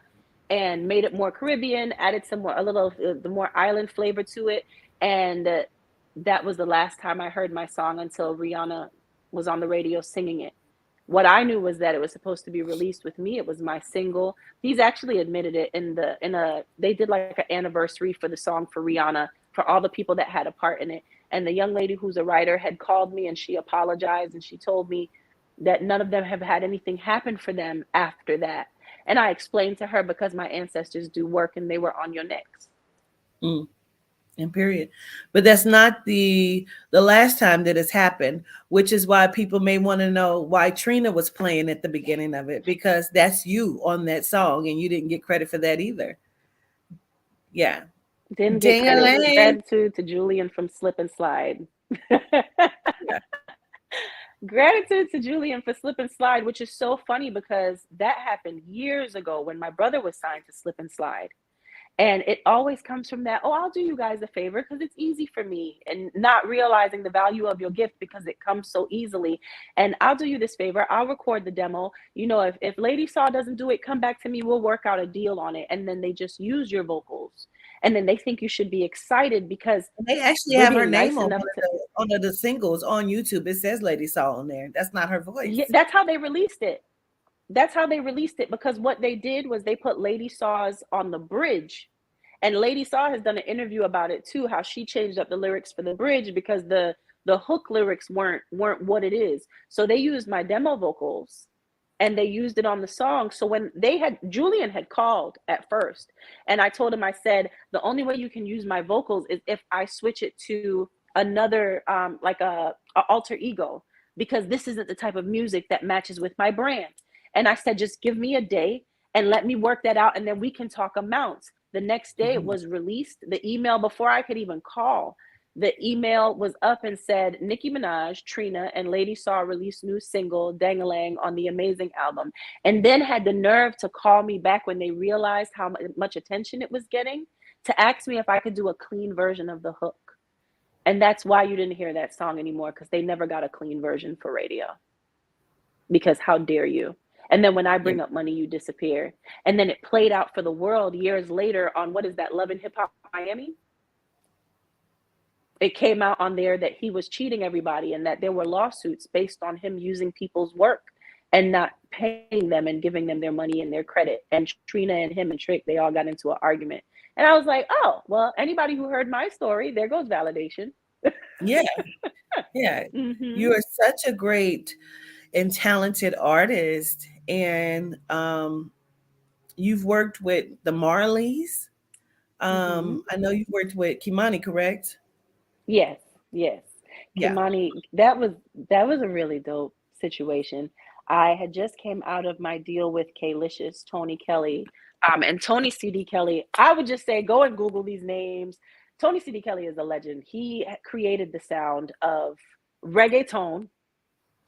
and made it more Caribbean, added some more, a little, the more island flavor to it. And that was the last time I heard my song until Rihanna was on the radio singing it. What I knew was that it was supposed to be released with me. It was my single. He's actually admitted it they did like an anniversary for the song for Rihanna, for all the people that had a part in it. And the young lady who's a writer had called me and she apologized and she told me that none of them have had anything happen for them after that. And I explained to her, because my ancestors do work and they were on your necks. And period. But that's not the last time that it's happened, which is why people may want to know why Trina was playing at the beginning of it, because that's you on that song and you didn't get credit for that either. Yeah. Didn't get credit. Gratitude to Julian from Slip and Slide. Gratitude to Julian for Slip and Slide, which is so funny because that happened years ago when my brother was signed to Slip and Slide. And it always comes from that, oh, I'll do you guys a favor because it's easy for me, and not realizing the value of your gift because it comes so easily. And I'll do you this favor. I'll record the demo. You know, if Lady Saw doesn't do it, come back to me. We'll work out a deal on it. And then they just use your vocals. And then they think you should be excited because they actually have her name on one of the singles on YouTube. It says Lady Saw on there. That's not her voice. Yeah, that's how they released it. That's how they released it, because what they did was they put Lady Saw's on the bridge. And Lady Saw has done an interview about it too, how she changed up the lyrics for the bridge because the hook lyrics weren't what it is. So they used my demo vocals and they used it on the song. So when Julian had called at first, and I told him, I said, the only way you can use my vocals is if I switch it to another, like a alter ego, because this isn't the type of music that matches with my brand. And I said, just give me a day and let me work that out, and then we can talk amounts. The next day it was released. The email, before I could even call, the email was up and said, Nicki Minaj, Trina, and Lady Saw released new single, Dang-a-Lang, on the Amazing album. And then had the nerve to call me back when they realized how much attention it was getting, to ask me if I could do a clean version of the hook. And that's why you didn't hear that song anymore, because they never got a clean version for radio. Because how dare you? And then when I bring up money, you disappear. And then it played out for the world years later on, what is that, Love and Hip Hop Miami? It came out on there that he was cheating everybody and that there were lawsuits based on him using people's work and not paying them and giving them their money and their credit. And Trina and him and Trick, they all got into an argument. And I was like, oh, well, anybody who heard my story, there goes validation. Yeah. You are such a great and talented artist, and you've worked with the Marleys. I know you've worked with Kimani, correct? Yes. Kimani, that was a really dope situation. I had just came out of my deal with K-Licious, Tony Kelly, and Tony C.D. Kelly. I would just say, go and Google these names. Tony C.D. Kelly is a legend. He created the sound of reggaeton,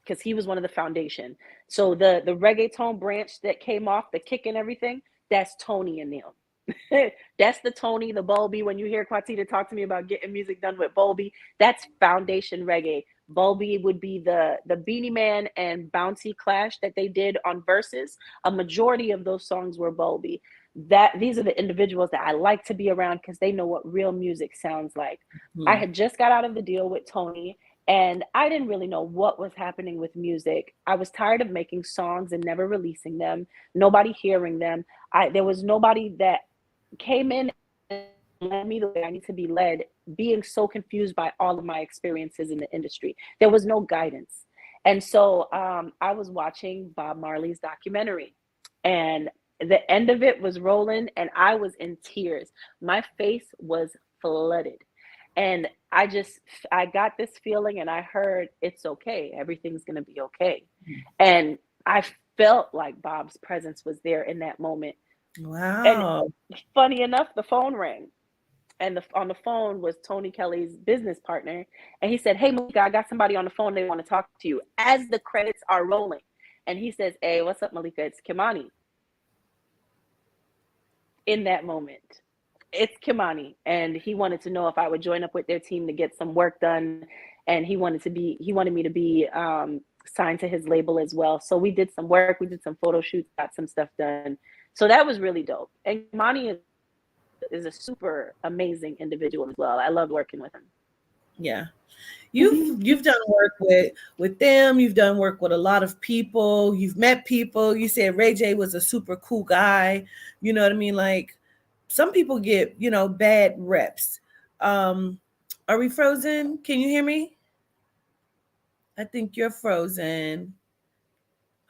because he was one of the foundation. So the reggaeton branch that came off, the kick and everything, that's Tony and them. That's the Tony, the Bulby. When you hear Quatita talk to me about getting music done with Bulby, that's foundation reggae. Bulby would be the Beanie Man and Bounty clash that they did on Versus. A majority of those songs were Bulby. These are the individuals that I like to be around because they know what real music sounds like. I had just got out of the deal with Tony, and I didn't really know what was happening with music. I was tired of making songs and never releasing them, nobody hearing them. There was nobody that came in and led me the way I need to be led, being so confused by all of my experiences in the industry. There was no guidance. And so I was watching Bob Marley's documentary, and the end of it was rolling, and I was in tears. My face was flooded. And I got this feeling and I heard it's okay. Everything's going to be okay. And I felt like Bob's presence was there in that moment. And Wow. funny enough, the phone rang. And on the phone was Tony Kelly's business partner. And he said, "Hey, Malika, I got somebody on the phone. They want to talk to you," as the credits are rolling. And he says, "Hey, what's up, Malika? It's Kimani." In that moment, it's Kimani. And he wanted to know if I would join up with their team to get some work done. And he wanted me to be signed to his label as well. So we did some work. We did some photo shoots, got some stuff done. So that was really dope. And Kimani is a super amazing individual as well. I loved working with him. Yeah. You've done work with them. You've done work with a lot of people. You've met people. You said Ray J was a super cool guy. You know what I mean? Like some people get, bad reps. Are we frozen? Can you hear me? I think you're frozen.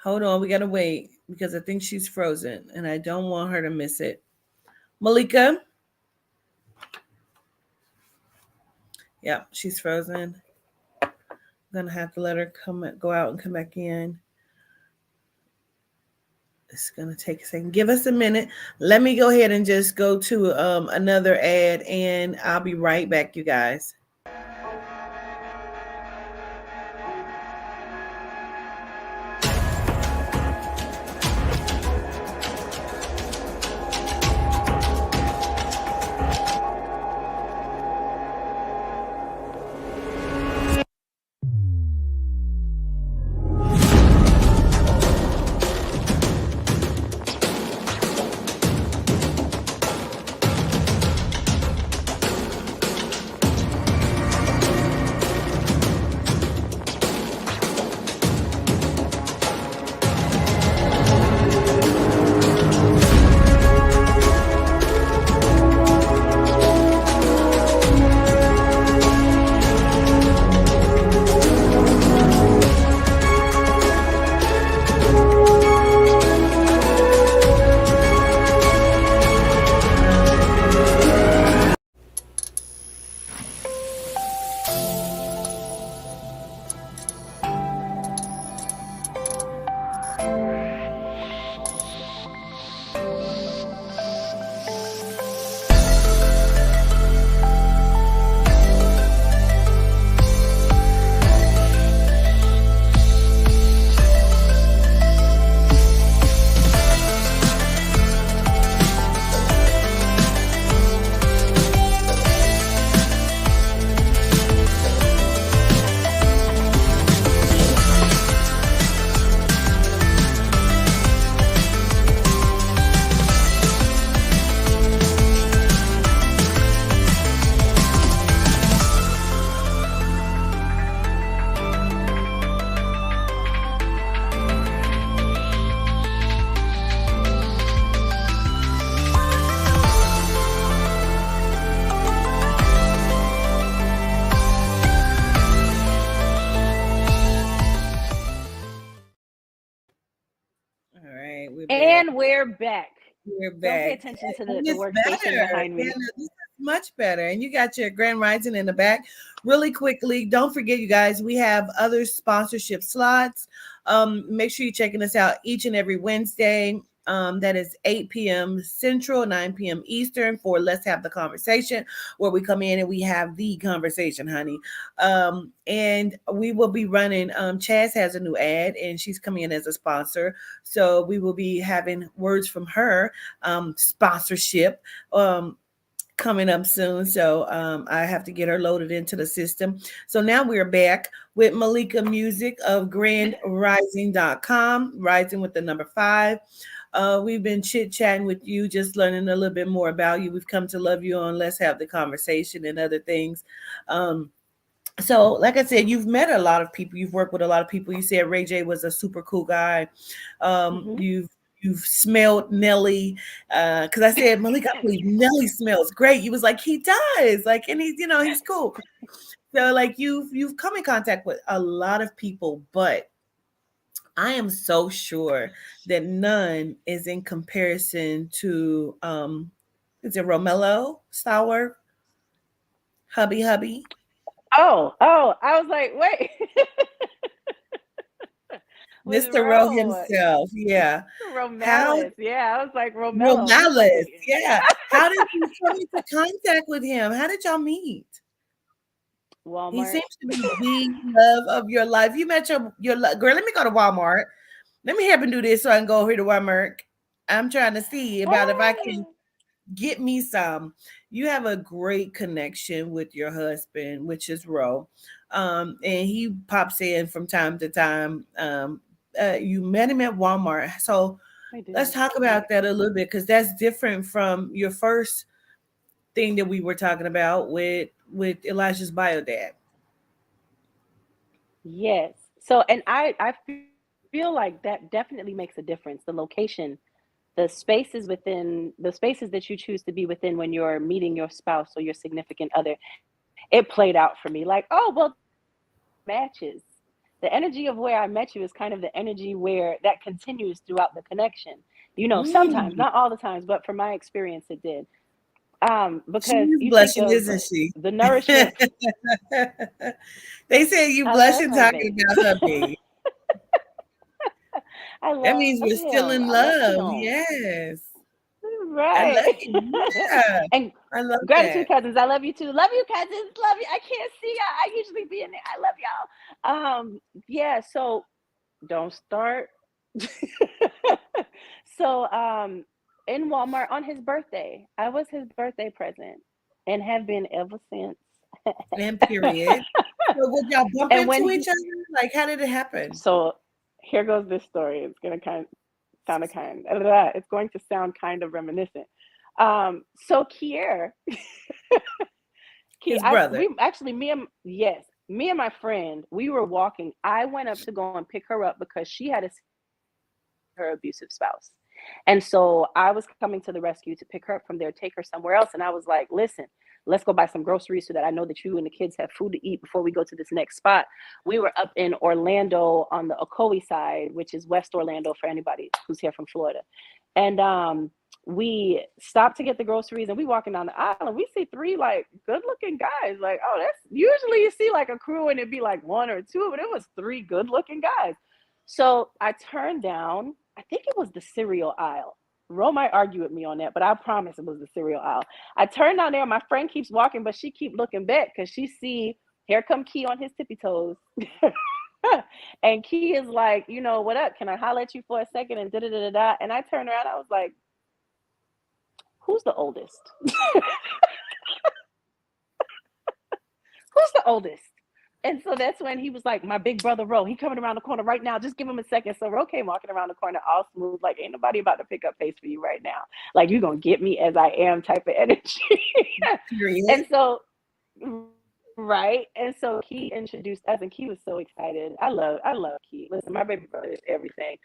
Hold on, we gotta wait because I think she's frozen and I don't want her to miss it. Malika? Yeah, she's frozen. I'm gonna have to let her go out and come back in. It's gonna take a second. Give us a minute. Let me go ahead and just go to another ad, and I'll be right back, you guys. All right, we're back. And we're back. We're back. Don't pay attention to the workstation better. behind me. Yeah, this is much better. And you got your GrandRi5ing in the back. Really quickly, don't forget, you guys, we have other sponsorship slots. Make sure you're checking us out each and every Wednesday. That is 8 p.m. Central, 9 p.m. Eastern for Let's Have the Conversation, where we come in and we have the conversation, honey. And we will be running, Chaz has a new ad and she's coming in as a sponsor. So we will be having words from her, sponsorship, coming up soon. So I have to get her loaded into the system. So now we're back with MalicaMusic of GrandRi5ing.com, rising with the number 5. We've been chit-chatting with you, just learning a little bit more about you. We've come to love you on Let's Have the Conversation and other things. So like I said, you've met a lot of people. You've worked with a lot of people. You said Ray J was a super cool guy. You've smelled Nelly, because I said, Malika, I believe Nelly smells great. You was like, he does, like, and he's, he's cool. So like you've come in contact with a lot of people, but I am so sure that none is in comparison to is it Romello style work? hubby. Oh, I was like, wait. With Mr. Rowe Ro. himself. Yeah. How Romelis. Yeah, I was like, Romello. He's like, Romales. Yeah. How did you come into contact with him? How did y'all meet? He Walmart. seems to be the love of your life. You met your girl. Let me go to Walmart. Let me help and do this so I can go over here to Walmart. I'm trying to see about if I can get me some. You have a great connection with your husband, which is Ro. And he pops in from time to time. You met him at Walmart. So I let's did. talk about that a little bit because that's different from your first thing that we were talking about with Elijah's bio dad. Yes. So, and I feel like that definitely makes a difference. The location, the spaces that you choose to be within when you're meeting your spouse or your significant other, it played out for me. Like, oh, well, matches. The energy of where I met you is kind of the energy where that continues throughout the connection. Sometimes, Mm, not all the times, but from my experience, it did. Because she's you think blushing, of isn't she? the nourishment. They said you I love blushing my talking baby. about hubby. I That love means we're still him. in I love love. him. Yes. I Right. love you. Yeah. And I love gratitude that. cousins. I love you too. Love you cousins. Love you. I can't see y'all. I usually be in there. I love y'all. Yeah, so don't start. So in Walmart on his birthday, I was his birthday present and have been ever since. And period. So would y'all bump And when into each he other? Like, how did it happen? so here goes this story. It's gonna it's going to sound kind of reminiscent. So Kier, His brother. we actually, me and my friend, we were walking. I went up to go and pick her up because she had her abusive spouse. And so I was coming to the rescue to pick her up from there, take her somewhere else. And I was like, listen, let's go buy some groceries so that I know that you and the kids have food to eat before we go to this next spot. We were up in Orlando on the Ocoee side, which is West Orlando for anybody who's here from Florida. And we stopped to get the groceries and we walking down the aisle and we see three like good looking guys. Like, oh, that's usually you see like a crew and it'd be like one or two, but it was three good looking guys. So I turned down, I think it was the cereal aisle. Ro might argue with me on that, but I promise it was the cereal aisle. I turned down there, my friend keeps walking, but she keep looking back because she see, here come Key on his tippy toes. And Key is like, what up? Can I holler at you for a second? And da-da-da-da-da. And I turned around, I was like, who's the oldest? Who's the oldest? And so that's when he was like, my big brother Ro, he coming around the corner right now. Just give him a second. So Ro came walking around the corner all smooth, like ain't nobody about to pick up pace for you right now. Like you're gonna get me as I am type of energy. Period. And so right. And so Key introduced us and Key was so excited. I love Key. Listen, my baby brother is everything.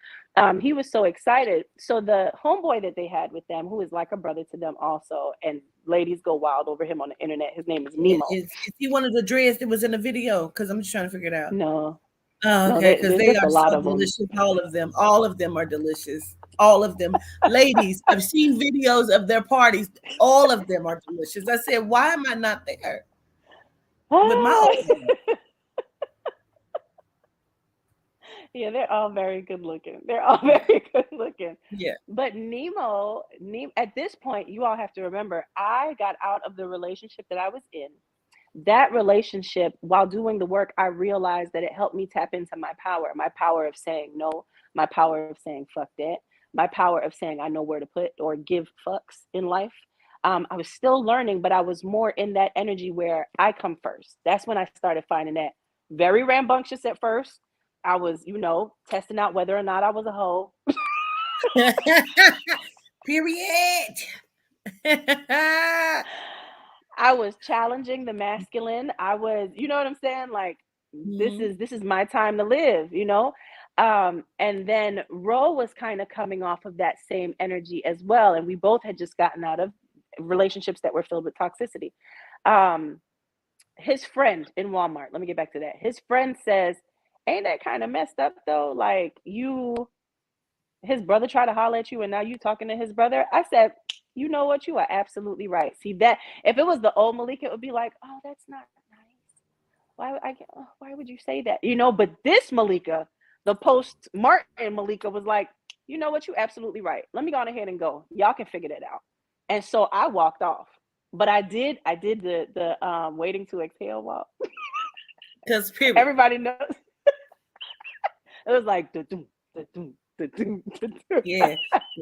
He was so excited. So the homeboy that they had with them, who is like a brother to them also, and ladies go wild over him on the internet. His name is Nemo. Is he one of the dreads that was in the video? Because I'm just trying to figure it out. No, Oh, no, okay, because they there's are a lot so of them. delicious. All of them. All of them are delicious. All of them. Ladies, I've seen videos of their parties. All of them are delicious. I said, why am I not there? With my old one. Yeah, they're all very good looking. They're all very good looking. Yeah. But Nemo, at this point, you all have to remember, I got out of the relationship that I was in. That relationship, while doing the work, I realized that it helped me tap into my power of saying no, my power of saying fuck that, my power of saying I know where to put or give fucks in life. I was still learning, but I was more in that energy where I come first. That's when I started finding that very rambunctious at first. I was, testing out whether or not I was a hoe. Period. I was challenging the masculine. I was, you know what I'm saying? Like Mhm. this is my time to live, and then Ro was kind of coming off of that same energy as well. And we both had just gotten out of relationships that were filled with toxicity. His friend in Walmart, let me get back to that. His friend says, ain't that kind of messed up though? Like his brother tried to holler at you and now you talking to his brother. I said, you know what? You are absolutely right. See that if it was the old Malika, it would be like, oh, that's not nice. Why would you say that? You know, but this Malika, the post Martin Malika was like, you know what? You absolutely right. Let me go on ahead and go. Y'all can figure that out. And so I walked off. But I did the waiting to exhale walk. Because period. Everybody knows. It was like da-doom, da-doom, da-doom, da-doom. Yeah,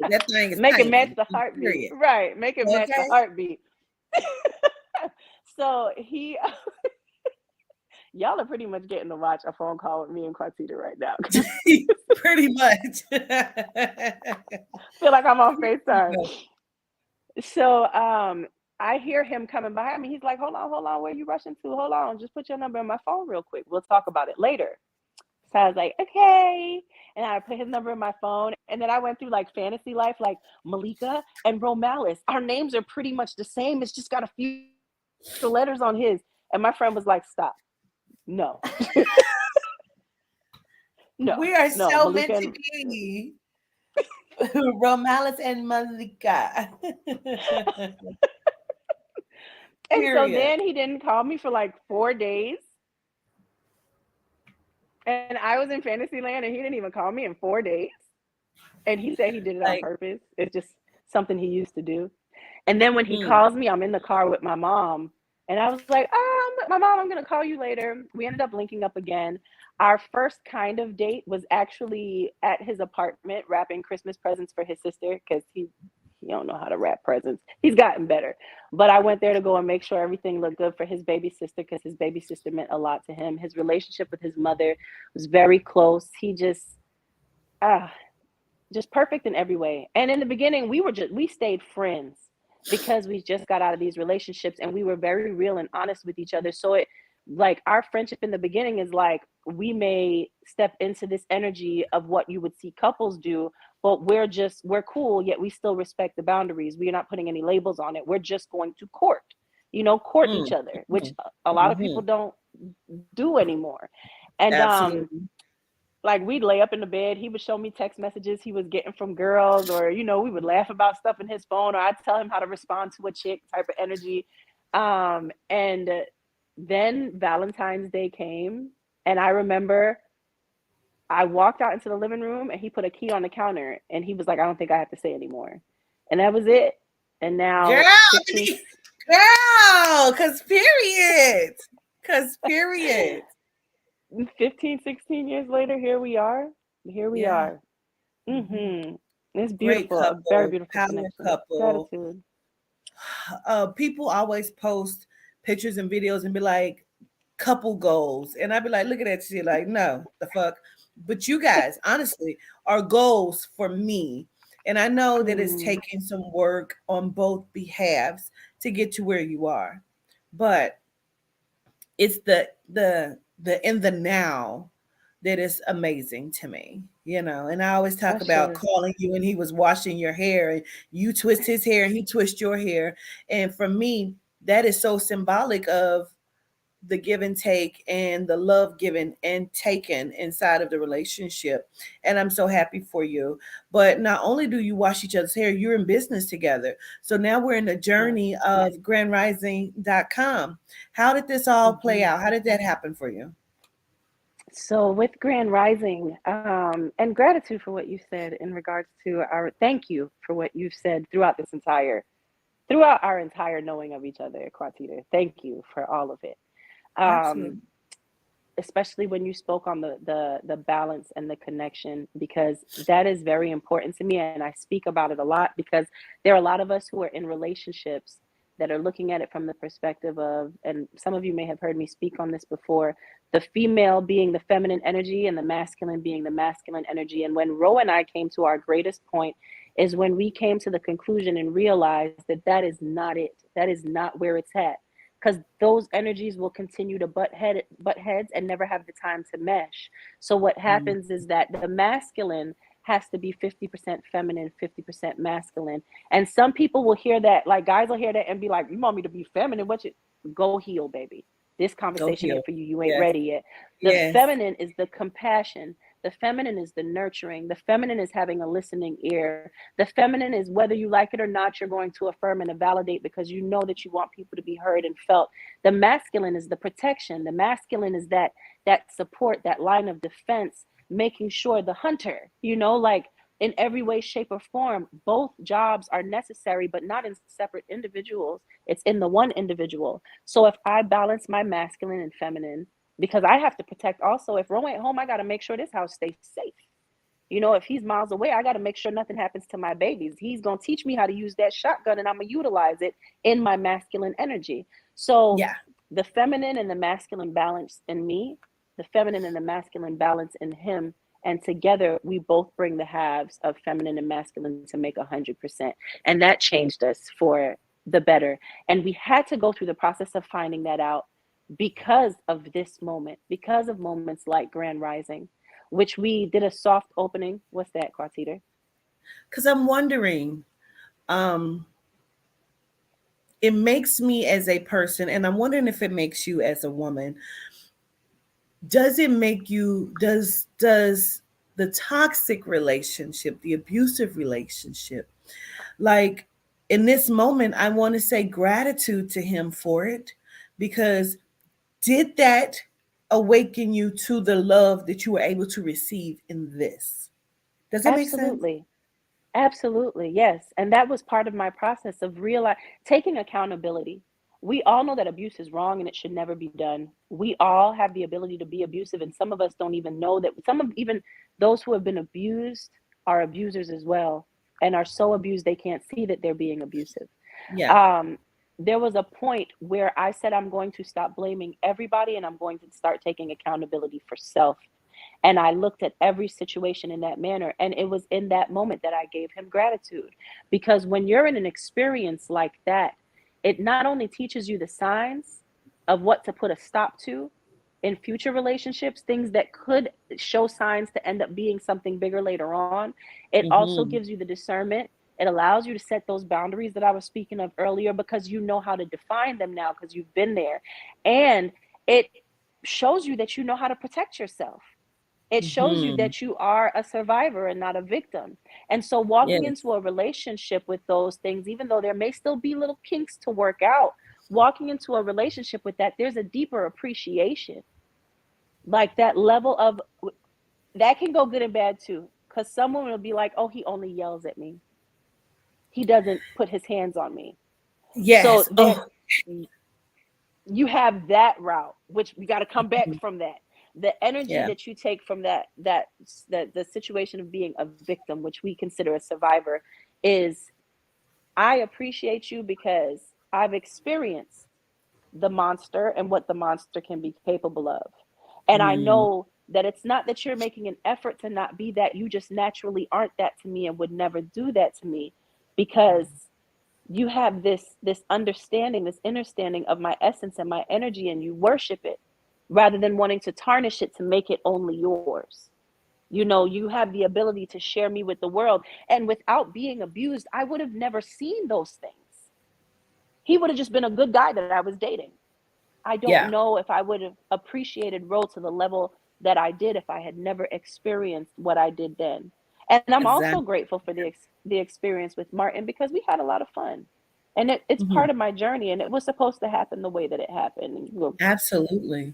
that thing is make it match painful. the heartbeat. Period. Right. Make it match the Okay. heartbeat. So he y'all are pretty much getting to watch a phone call with me and Quatita right now. Pretty much. Feel like I'm on FaceTime. So I hear him coming behind me. He's like, hold on, where are you rushing to? Hold on, just put your number in my phone real quick. We'll talk about it later. So I was like, okay. And I put his number in my phone. And then I went through like fantasy life, like Malika and Romalis. Our names are pretty much the same. It's just got a few letters on his. And my friend was like, stop. No. No. We are no, so Malika meant to be. Romalis and Malika. And so then he didn't call me for like 4 days. And I was in Fantasyland and he didn't even call me in 4 days. And he said he did it on purpose. It's just something he used to do. And then when he calls me, I'm in the car with my mom. And I was like, my mom, I'm going to call you later. We ended up linking up again. Our first kind of date was actually at his apartment wrapping Christmas presents for his sister because he don't know how to wrap presents. He's gotten better. But I went there to go and make sure everything looked good for his baby sister because his baby sister meant a lot to him. His relationship with his mother was very close. He just perfect in every way. And in the beginning, we stayed friends because we just got out of these relationships and we were very real and honest with each other. So it like our friendship in the beginning is like, we may step into this energy of what you would see couples do, but we're cool, yet we still respect the boundaries. We're not putting any labels on it. We're just going to court each other, which a lot of people don't do anymore. And like we'd lay up in the bed, he would show me text messages he was getting from girls, or, we would laugh about stuff in his phone, or I'd tell him how to respond to a chick type of energy. And then Valentine's Day came, and I remember I walked out into the living room and he put a key on the counter and he was like, I don't think I have to say anymore. And that was it. And now girl, cause period. 15, 16 years later, here we are. It's beautiful. Couple, a very beautiful power connection. couple. Gratitude. People always post pictures and videos and be like, couple goals. And I'd be like, look at that shit. Like, no, the fuck. But you guys, honestly, are goals for me. And I know that it's taking some work on both behalves to get to where you are. But it's the in the now that is amazing to me, And I always talk about calling you and he was washing your hair and you twist his hair and he twist your hair. And for me, that is so symbolic of the give and take and the love given and taken inside of the relationship. And I'm so happy for you. But not only do you wash each other's hair, you're in business together. So now we're in the journey of GrandRi5ing.com. How did this all play out? How did that happen for you? So with GrandRi5ing, and gratitude for what you said in regards to thank you for what you've said throughout our entire knowing of each other, Quatita. Thank you for all of it. Especially when you spoke on the balance and the connection, because that is very important to me. And I speak about it a lot because there are a lot of us who are in relationships that are looking at it from the perspective of, and some of you may have heard me speak on this before, the female being the feminine energy and the masculine being the masculine energy. And when Ro and I came to our greatest point is when we came to the conclusion and realized that is not it. That is not where it's at. Because those energies will continue to butt heads and never have the time to mesh. So what happens is that the masculine has to be 50% feminine, 50% masculine. And some people will hear that, like guys will hear that and be like, you want me to be feminine? Go heal, baby. This conversation ain't for you. You ain't ready yet. The feminine is the compassion. The feminine is the nurturing. The feminine is having a listening ear. The feminine is, whether you like it or not, you're going to affirm and validate because you know that you want people to be heard and felt. The masculine is the protection. The masculine is that support, that line of defense, making sure, the hunter, like, in every way, shape, or form. Both jobs are necessary, but not in separate individuals. It's in the one individual. So if I balance my masculine and feminine, because I have to protect also, if Ro ain't home, I got to make sure this house stays safe. If he's miles away, I got to make sure nothing happens to my babies. He's going to teach me how to use that shotgun, and I'm going to utilize it in my masculine energy. So Yeah. the feminine and the masculine balance in me, the feminine and the masculine balance in him, and together we both bring the halves of feminine and masculine to make 100%. And that changed us for the better. And we had to go through the process of finding that out because of this moment, because of moments like GrandRi5ing, which we did a soft opening. What's that, Quatita? Because I'm wondering, it makes me as a person, and I'm wondering if it makes you as a woman. Does it make you, does the toxic relationship, the abusive relationship, like in this moment, I want to say gratitude to him for it, because did that awaken you to the love that you were able to receive in this? Does that make sense? Absolutely. Absolutely, yes. And that was part of my process of taking accountability. We all know that abuse is wrong and it should never be done. We all have the ability to be abusive, and some of us don't even know that. Some of even those who have been abused are abusers as well, and are so abused they can't see that they're being abusive. Yeah. There was a point where I said, I'm going to stop blaming everybody and I'm going to start taking accountability for self. And I looked at every situation in that manner. And it was in that moment that I gave him gratitude. Because when you're in an experience like that, it not only teaches you the signs of what to put a stop to in future relationships, things that could show signs to end up being something bigger later on. It also gives you the discernment. It allows you to set those boundaries that I was speaking of earlier, because you know how to define them now because you've been there. And it shows you that you know how to protect yourself. It shows you that you are a survivor and not a victim. And so walking Yes. into a relationship with those things, even though there may still be little kinks to work out, walking into a relationship with that, there's a deeper appreciation. Like that level of, that can go good and bad too. Because someone will be like, oh, he only yells at me. He doesn't put his hands on me. So Yes. there, Oh, you have that route, which we got to come back from that. The energy yeah. that you take from that the situation of being a victim, which we consider a survivor, is, I appreciate you because I've experienced the monster and what the monster can be capable of. And I know that it's not that you're making an effort to not be that. You just naturally aren't that to me and would never do that to me, because you have this understanding, this understanding of my essence and my energy, and you worship it rather than wanting to tarnish it to make it only yours. You have the ability to share me with the world. And without being abused, I would have never seen those things. He would have just been a good guy that I was dating. I don't Yeah. know if I would have appreciated Ro to the level that I did if I had never experienced what I did then. And I'm also Exactly. grateful for the experience with Martin, because we had a lot of fun. And it's part of my journey, and it was supposed to happen the way that it happened. Absolutely.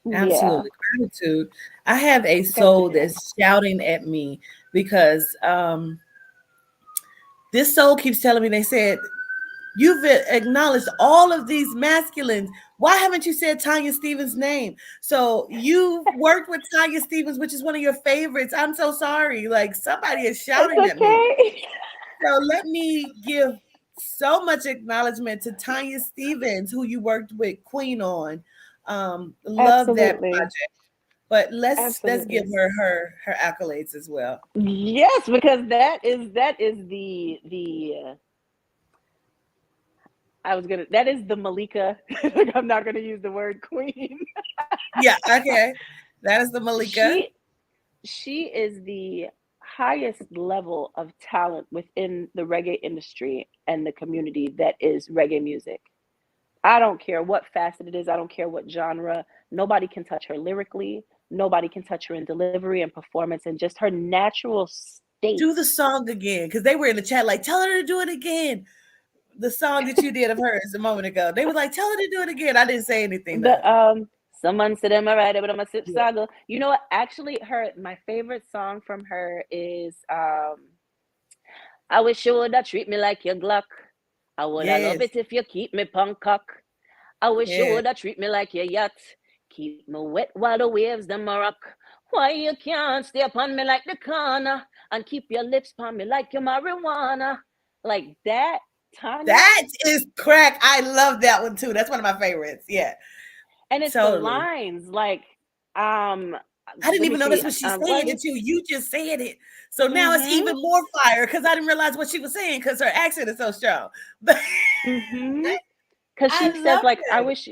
Yeah. Absolutely. Gratitude. I have a soul Gratitude. that's shouting at me because this soul keeps telling me, they said, you've acknowledged all of these masculines. Why haven't you said Tanya Stevens' name? So you worked with Tanya Stevens, which is one of your favorites. I'm so sorry. Like, somebody is It's shouting at me. okay. So let me give so much acknowledgement to Tanya Stevens, who you worked with Queen on. Love that Absolutely. project. But let's give Absolutely. her accolades as well. Yes, because that is that is the Malika. I'm not gonna use the word queen. Yeah, okay. That is the Malika. She is the highest level of talent within the reggae industry and the community that is reggae music. I don't care what facet it is. I don't care what genre. Nobody can touch her lyrically. nobody can touch her in delivery and performance and just her natural state. Do the song again, because they were in the chat like, tell her to do it again. The song that you did of hers a moment ago. They were like, tell her to do it again. I didn't say anything though. Someone said, "Am I right?" But I'm a sip saga. You know what? Actually, my favorite song from her is "I wish you woulda treat me like your Glock. I woulda love Yes. it if you keep me punk cock. I wish you Yes. woulda treat me like your yacht. Keep me wet while the waves them a rock. Why you can't stay upon me like the corner and keep your lips upon me like your marijuana?" Like that, Tanya. That is crack. I love that one too. That's one of my favorites. Yeah. And it's the lines like I didn't even know that's what she's saying until you just said it. So now it's even more fire because I didn't realize what she was saying because her accent is so strong. But because she says like, I wish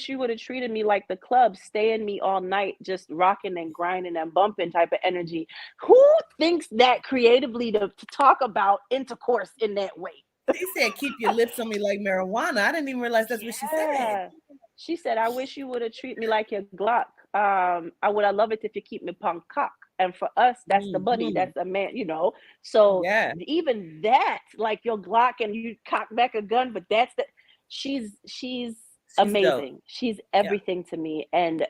you would have treated me like the club, staying me all night, just rocking and grinding and bumping type of energy. Who thinks that creatively to talk about intercourse in that way? She said, keep your lips on me like marijuana. I didn't even realize that's what she said. She said, I wish you would have treated me like your Glock. I love it if you keep me punk cock. And for us, that's the buddy. That's a man, you know. So even that, like your Glock and you cock back a gun, but that's she's amazing. Dope. She's everything to me. And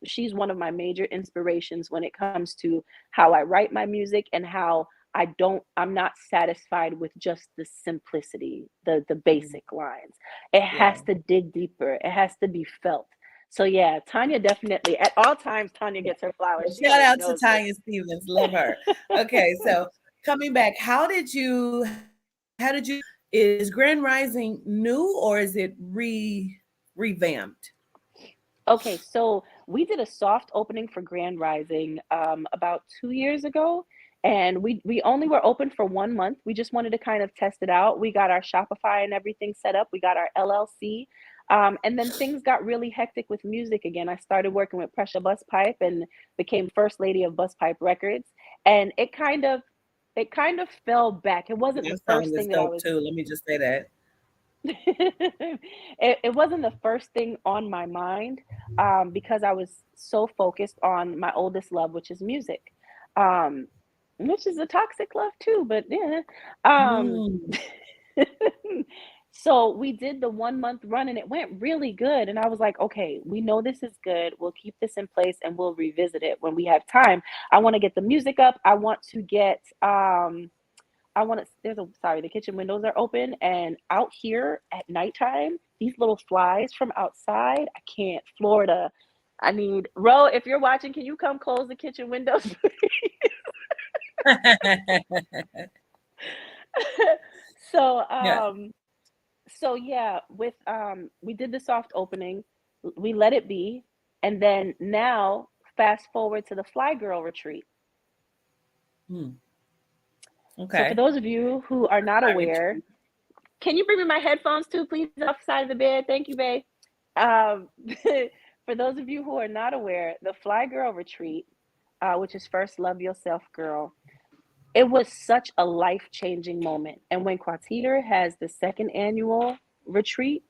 she's one of my major inspirations when it comes to how I write my music and how I'm not satisfied with just the simplicity, the basic lines. It has to dig deeper. It has to be felt. So yeah, Tanya definitely, at all times, Tanya gets her flowers. Shout out to Tanya Stevens. Love her. Okay, so coming back, is GrandRi5ing new or is it revamped? Okay, so we did a soft opening for GrandRi5ing about 2 years ago. And we only were open for 1 month. We just wanted to kind of test it out. We got our Shopify and everything set up. We got our LLC. And then things got really hectic with music again. I started working with Pressure Busspipe and became first lady of Busspipe Records. And it kind of fell back. It wasn't the first thing that I was too. Let me just say that. It wasn't the first thing on my mind because I was so focused on my oldest love, which is music. Which is a toxic love too, but yeah. So we did the 1 month run and it went really good. And I was like, okay, we know this is good. We'll keep this in place and we'll revisit it when we have time. I want to get the music up. I want to get, the kitchen windows are open and out here at nighttime, these little flies from outside, I can't, Florida. I need, Ro, if you're watching, can you come close the kitchen windows, please? We did the soft opening, we let it be, and then now fast forward to the Fly Girl retreat. Okay. So for those of you who are not aware, can you bring me my headphones too, please, off the side of the bed? Thank you, babe. For those of you who are not aware, the Fly Girl retreat, which is First Love Yourself Girl, it was such a life-changing moment. And when Quatiter has the second annual retreat,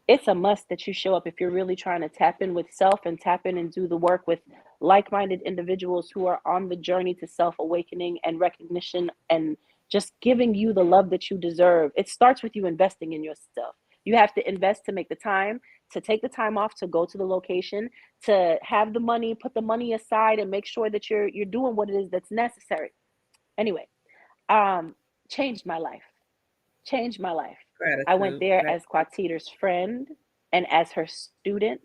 it's a must that you show up if you're really trying to tap in with self and tap in and do the work with like-minded individuals who are on the journey to self-awakening and recognition and just giving you the love that you deserve. It starts with you investing in yourself. You have to invest to make the time, to take the time off, to go to the location, to have the money, put the money aside and make sure that you're doing what it is that's necessary. Anyway, changed my life. Gratitude. I went there as Quatiter's friend and as her student.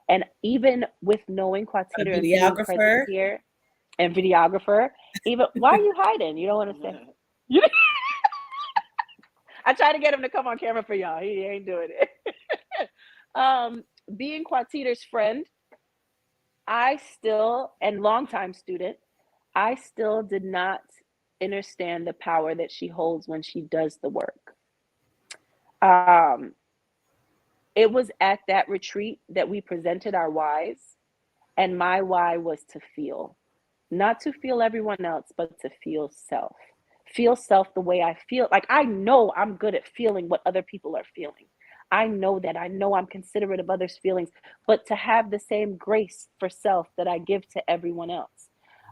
And even with knowing Quatiter and being present here, and videographer, even, why are you hiding? You don't want to say. I tried to get him to come on camera for y'all. He ain't doing it. Being Quatiter's friend, and longtime student, I still did not understand the power that she holds when she does the work. It was at that retreat that we presented our whys, and my why was to feel, not to feel everyone else, but to feel self the way I feel. Like, I know I'm good at feeling what other people are feeling. I know that. I know I'm considerate of others' feelings, but to have the same grace for self that I give to everyone else.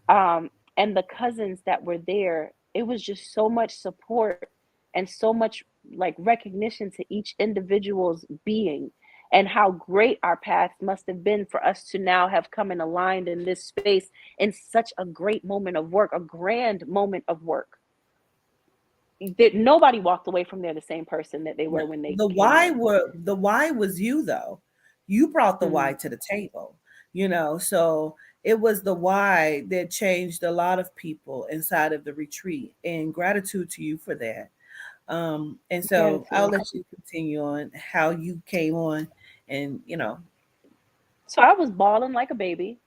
And the cousins that were there, it was just so much support and so much like recognition to each individual's being and how great our paths must have been for us to now have come and aligned in this space in such a great moment of work, a grand moment of work. That nobody walked away from there the same person that they were when they came in. The why was you though. You brought the Mm. why to the table, so it was the why that changed a lot of people inside of the retreat, and gratitude to you for that. And so I'll Gratitude. let you continue on how you came on, and So I was bawling like a baby.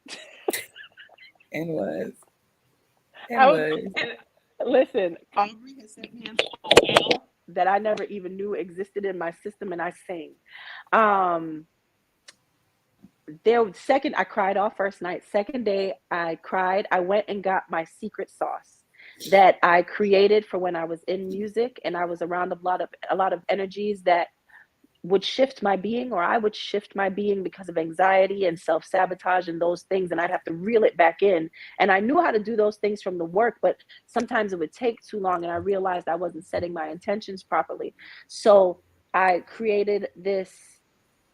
and was I and was, was and listen, Aubrey has sent me a song that I never even knew existed in my system, and I sing. Um, second, I cried all first night. Second day, I cried. I went and got my secret sauce that I created for when I was in music, and I was around a lot of energies that would shift my being, or I would shift my being because of anxiety and self-sabotage and those things, and I'd have to reel it back in. And I knew how to do those things from the work, but sometimes it would take too long, and I realized I wasn't setting my intentions properly. So I created this.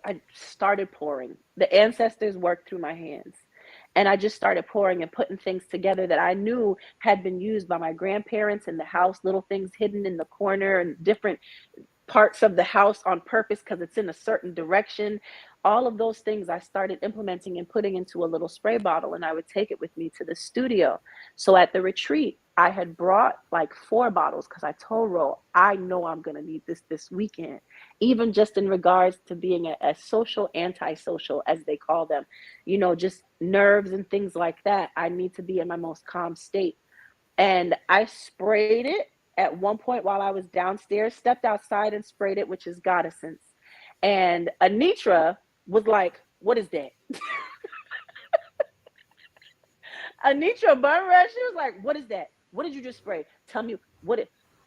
I started pouring. The ancestors worked through my hands. And I just started pouring and putting things together that I knew had been used by my grandparents in the house, little things hidden in the corner and different parts of the house on purpose because it's in a certain direction. All of those things I started implementing and putting into a little spray bottle, and I would take it with me to the studio. So at the retreat, I had brought like 4 bottles because I told Ro, I know I'm going to need this weekend, even just in regards to being a social antisocial, as they call them, just nerves and things like that. I need to be in my most calm state. And I sprayed it at one point while I was downstairs, stepped outside and sprayed it, which is Goddessence. And Anitra was like, what is that? Anitra Bunrush, she was like, what is that? What did you just spray? Tell me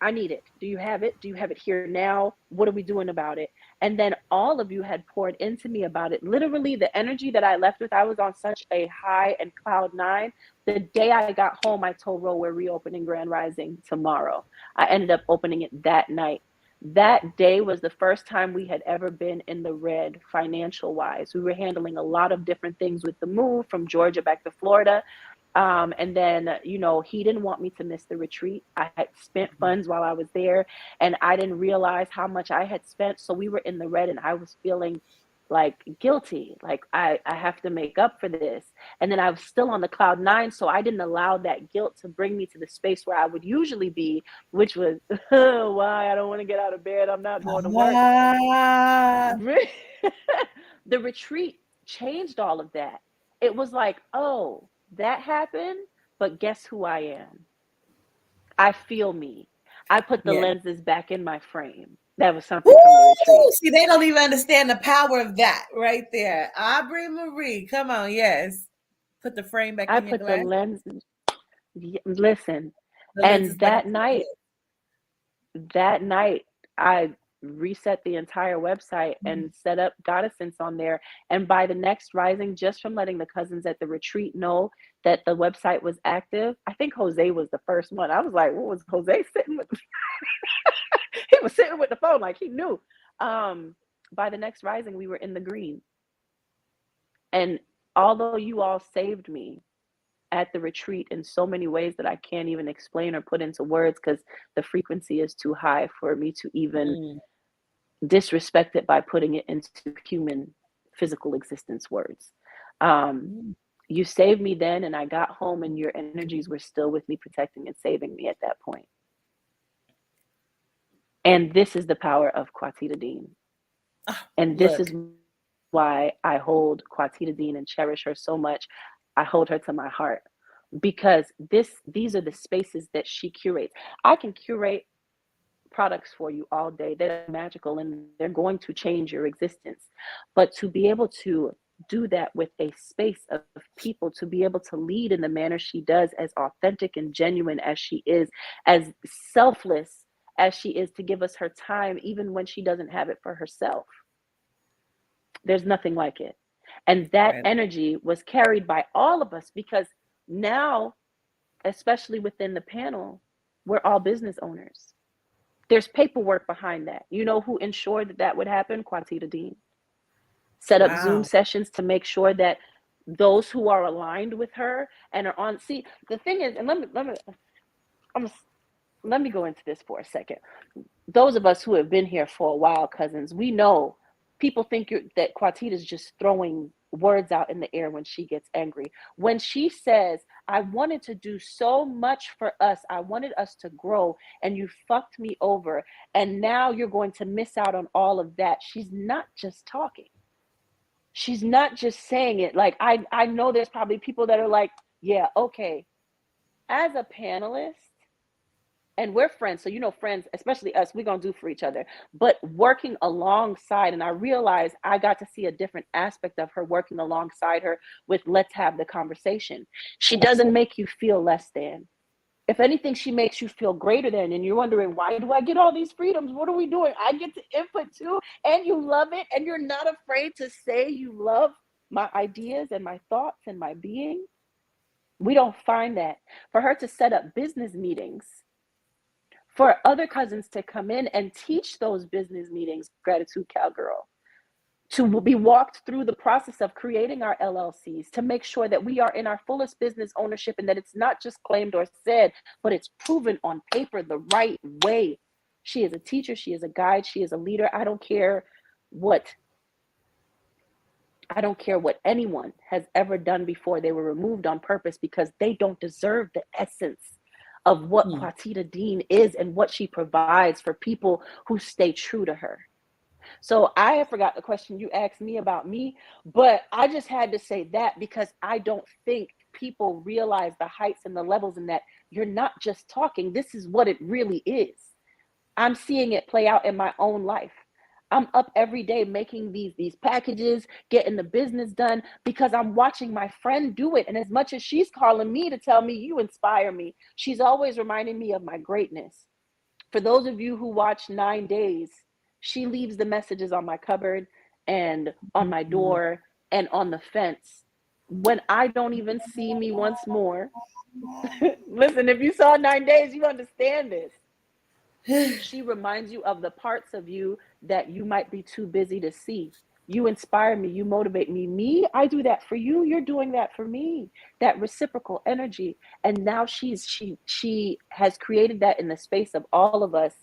I need it. Do you have it? Do you have it here now? What are we doing about it? And then all of you had poured into me about it. Literally, the energy that I left with, I was on such a high and cloud 9. The day I got home, I told Ro we're reopening GrandRi5ing tomorrow. I ended up opening it that night. That day was the first time we had ever been in the red financial wise. We were handling a lot of different things with the move from Georgia back to Florida. And then, he didn't want me to miss the retreat. I had spent funds while I was there, and I didn't realize how much I had spent. So we were in the red, and I was feeling like guilty, like I have to make up for this. And then I was still on the cloud 9. So I didn't allow that guilt to bring me to the space where I would usually be, which was, why? I don't want to get out of bed. I'm not going to work. The retreat changed all of that. It was like, oh, that happened, but guess who I am? I feel me. I put the yeah. lenses back in my frame. That was something from the retreat. See, they don't even understand the power of that right there. Aubrey Marie, come on, yes. Put the frame back I in your put the glass. lenses. Listen, The lenses and back that in your night, I reset the entire website and set up Goddessence on there. And by the next rising, just from letting the cousins at the retreat know that the website was active, I think Jose was the first one. I was like, what was Jose sitting with? He was sitting with the phone like he knew. By the next rising, we were in the green. And although you all saved me at the retreat in so many ways that I can't even explain or put into words because the frequency is too high for me to even disrespect it by putting it into human physical existence words. You saved me then, and I got home, and your energies were still with me, protecting and saving me at that point. And this is the power of Kwatita Dean. And this is why I hold Kwatita Dean and cherish her so much. I hold her to my heart because these are the spaces that she curates. I can curate products for you all day. They're magical and they're going to change your existence. But to be able to do that with a space of people, to be able to lead in the manner she does, as authentic and genuine as she is, as selfless as she is, to give us her time even when she doesn't have it for herself. There's nothing like it. And that Right. energy was carried by all of us because now, especially within the panel, we're all business owners. There's paperwork behind that. You know who ensured that that would happen? Quatita Dean. Set up Zoom Wow. sessions to make sure that those who are aligned with her and are on. See, the thing is, and let me go into this for a second. Those of us who have been here for a while, cousins, we know people think that Quatita is just throwing words out in the air when she gets angry. When she says, I wanted to do so much for us, I wanted us to grow, and you fucked me over, and now you're going to miss out on all of that. She's not just talking. She's not just saying it. Like, I know there's probably people that are like, yeah, okay. As a panelist, and we're friends, so friends, especially us, we're gonna do for each other. But working alongside, and I realized I got to see a different aspect of her working alongside her with let's have the conversation. She doesn't make you feel less than. If anything, she makes you feel greater than, and you're wondering, why do I get all these freedoms? What are we doing? I get to input too, and you love it, and you're not afraid to say you love my ideas and my thoughts and my being. We don't find that. For her to set up business meetings, for other cousins to come in and teach those business meetings, Gratitude Cowgirl, to be walked through the process of creating our LLCs, to make sure that we are in our fullest business ownership and that it's not just claimed or said, but it's proven on paper the right way. She is a teacher, she is a guide, she is a leader. I don't care what anyone has ever done before. They were removed on purpose because they don't deserve the essence of what Quatita Dean is and what she provides for people who stay true to her. So I forgot the question you asked me about me, but I just had to say that because I don't think people realize the heights and the levels in that you're not just talking. This is what it really is. I'm seeing it play out in my own life. I'm up every day making these packages, getting the business done because I'm watching my friend do it. And as much as she's calling me to tell me you inspire me, she's always reminding me of my greatness. For those of you who watch 9 Days, she leaves the messages on my cupboard and on my door and on the fence. When I don't even see me once more. Listen, if you saw 9 Days, you understand this. She reminds you of the parts of you that you might be too busy to see. You inspire me, you motivate me. I do that for you, you're doing that for me. That reciprocal energy. And now she has created that in the space of all of us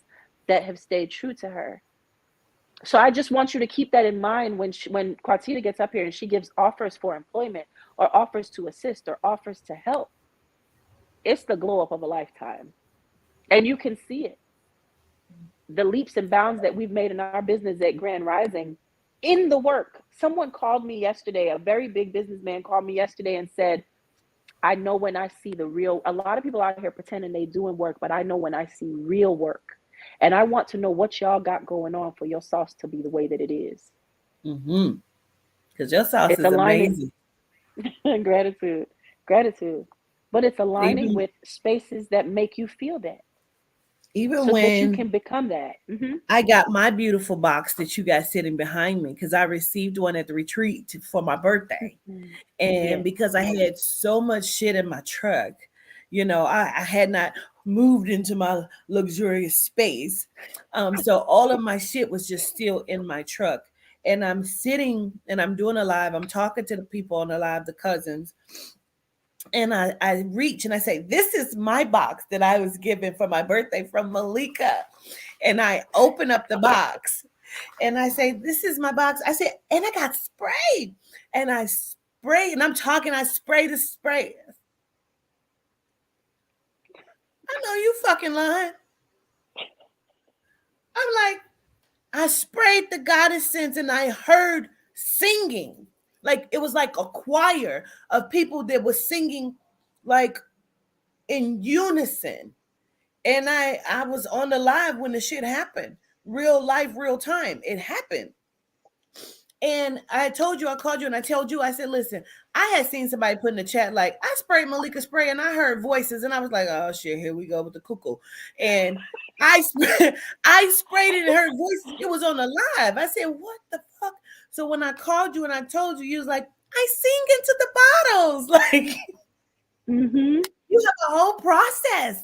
that have stayed true to her. So I just want you to keep that in mind when Quatita gets up here and she gives offers for employment or offers to assist or offers to help. It's the glow up of a lifetime. And you can see it. The leaps and bounds that we've made in our business at GrandRi5ing in the work. Someone called me yesterday, a very big businessman called me yesterday and said, I know when I see the real, a lot of people out here pretending they doing work, but I know when I see real work. And I want to know what y'all got going on for your sauce to be the way that it is. Because your sauce is amazing. Gratitude. But it's aligning with spaces that make you feel that. Even so when that you can become that. I got my beautiful box that you got sitting behind me because I received one at the retreat for my birthday. And because I had so much shit in my truck, I had not moved into my luxurious space. So all of my shit was just still in my truck. And I'm sitting and I'm doing a live. I'm talking to the people on the live, the cousins. And I reach and I say, this is my box that I was given for my birthday from Malika. And I open up the box and I say, this is my box. I said, and I got sprayed. And I spray, and I'm talking, I spray the spray. I know you fucking lying. I'm like, I sprayed the goddess sense and I heard singing. Like it was like a choir of people that was singing like in unison. And I was on the live when the shit happened. Real life, real time. It happened. And I told you, I called you and I told you, I said, listen, I had seen somebody put in the chat, like, I sprayed Malika spray and I heard voices and I was like, oh shit, here we go with the cuckoo. And I sprayed it and heard voices. It was on the live. I said, what the fuck? So when I called you and I told you, you was like, I sing into the bottles. Like, Mm-hmm. you have a whole process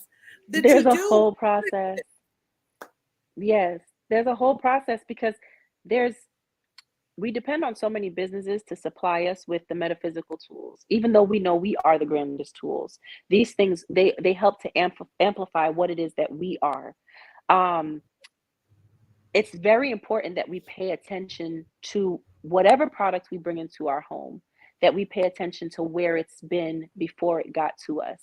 that There's you a do. whole process. Yes, there's a whole process because we depend on so many businesses to supply us with the metaphysical tools, even though we know we are the grandest tools. These things, they help to amplify what it is that we are. Um, it's very important that we pay attention to whatever product we bring into our home, that we pay attention to where it's been before it got to us.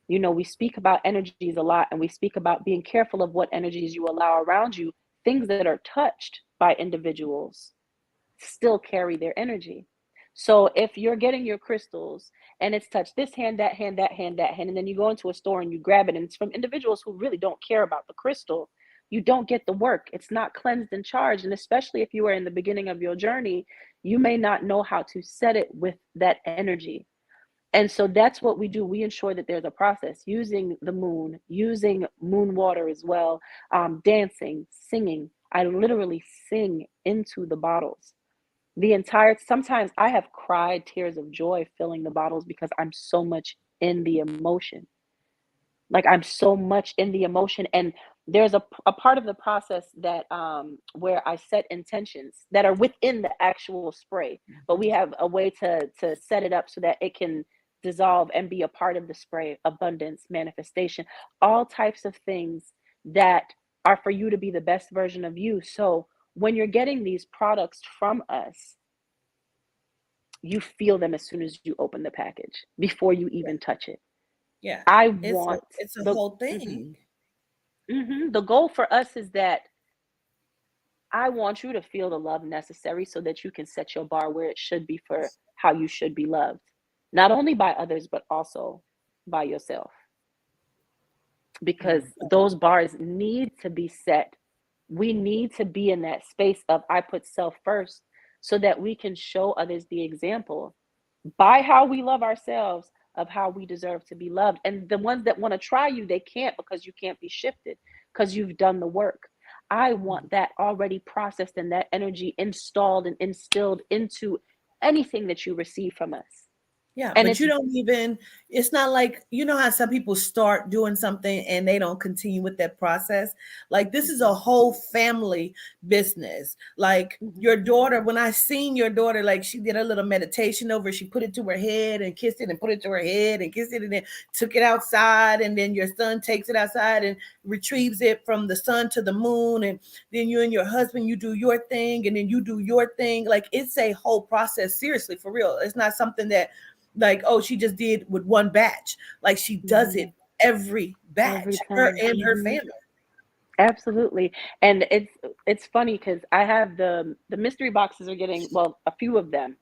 You know, we speak about energies a lot, and we speak about being careful of what energies you allow around you. Things that are touched by individuals still carry their energy. So if you're getting your crystals and it's touched this hand, that hand, that hand, that hand, and then you go into a store and you grab it and it's from individuals who really don't care about the crystal, you don't get the work. It's not cleansed and charged. And especially if you are in the beginning of your journey, you may not know how to set it with that energy. And so that's what we do. We ensure that there's a process using the moon, using moon water as well, dancing, singing. I literally sing into the bottles. Sometimes I have cried tears of joy filling the bottles because I'm so much in the emotion. Like I'm so much in the emotion. And there's a part of the process that where I set intentions that are within the actual spray, but we have a way to set it up so that it can dissolve and be a part of the spray: abundance, manifestation, all types of things that are for you to be the best version of you. So when you're getting these products from us, you feel them as soon as you open the package before you even touch it. Yeah. I It's a want it's a the whole mhm, thing. the goal for us is that I want you to feel the love necessary so that you can set your bar where it should be for how you should be loved, not only by others, but also by yourself, because those bars need to be set. We need to be in that space of I put self first so that we can show others the example by how we love ourselves of how we deserve to be loved. And the ones that want to try you, they can't, because you can't be shifted because you've done the work. I want that already processed and that energy installed and instilled into anything that you receive from us. Yeah, And but it's you don't even, it's not like, you know how some people start doing something and they don't continue with that process. Like this is a mhm, whole family business. Like mhm, your daughter, when I seen your daughter, like she did a little meditation over, she put it to her head and kissed it and put it to her head and kissed it and then took it outside. And then your son takes it outside and retrieves it from the sun to the moon. And then you and your husband, you do your thing and then you do your thing. Like it's a whole process, seriously, for real. It's not something that like, oh, she just did with one batch. Like she does it mhm, every every batch, her time. and her Mhm. family. Absolutely. And it's funny because I have the mystery boxes are getting, well, a few of them.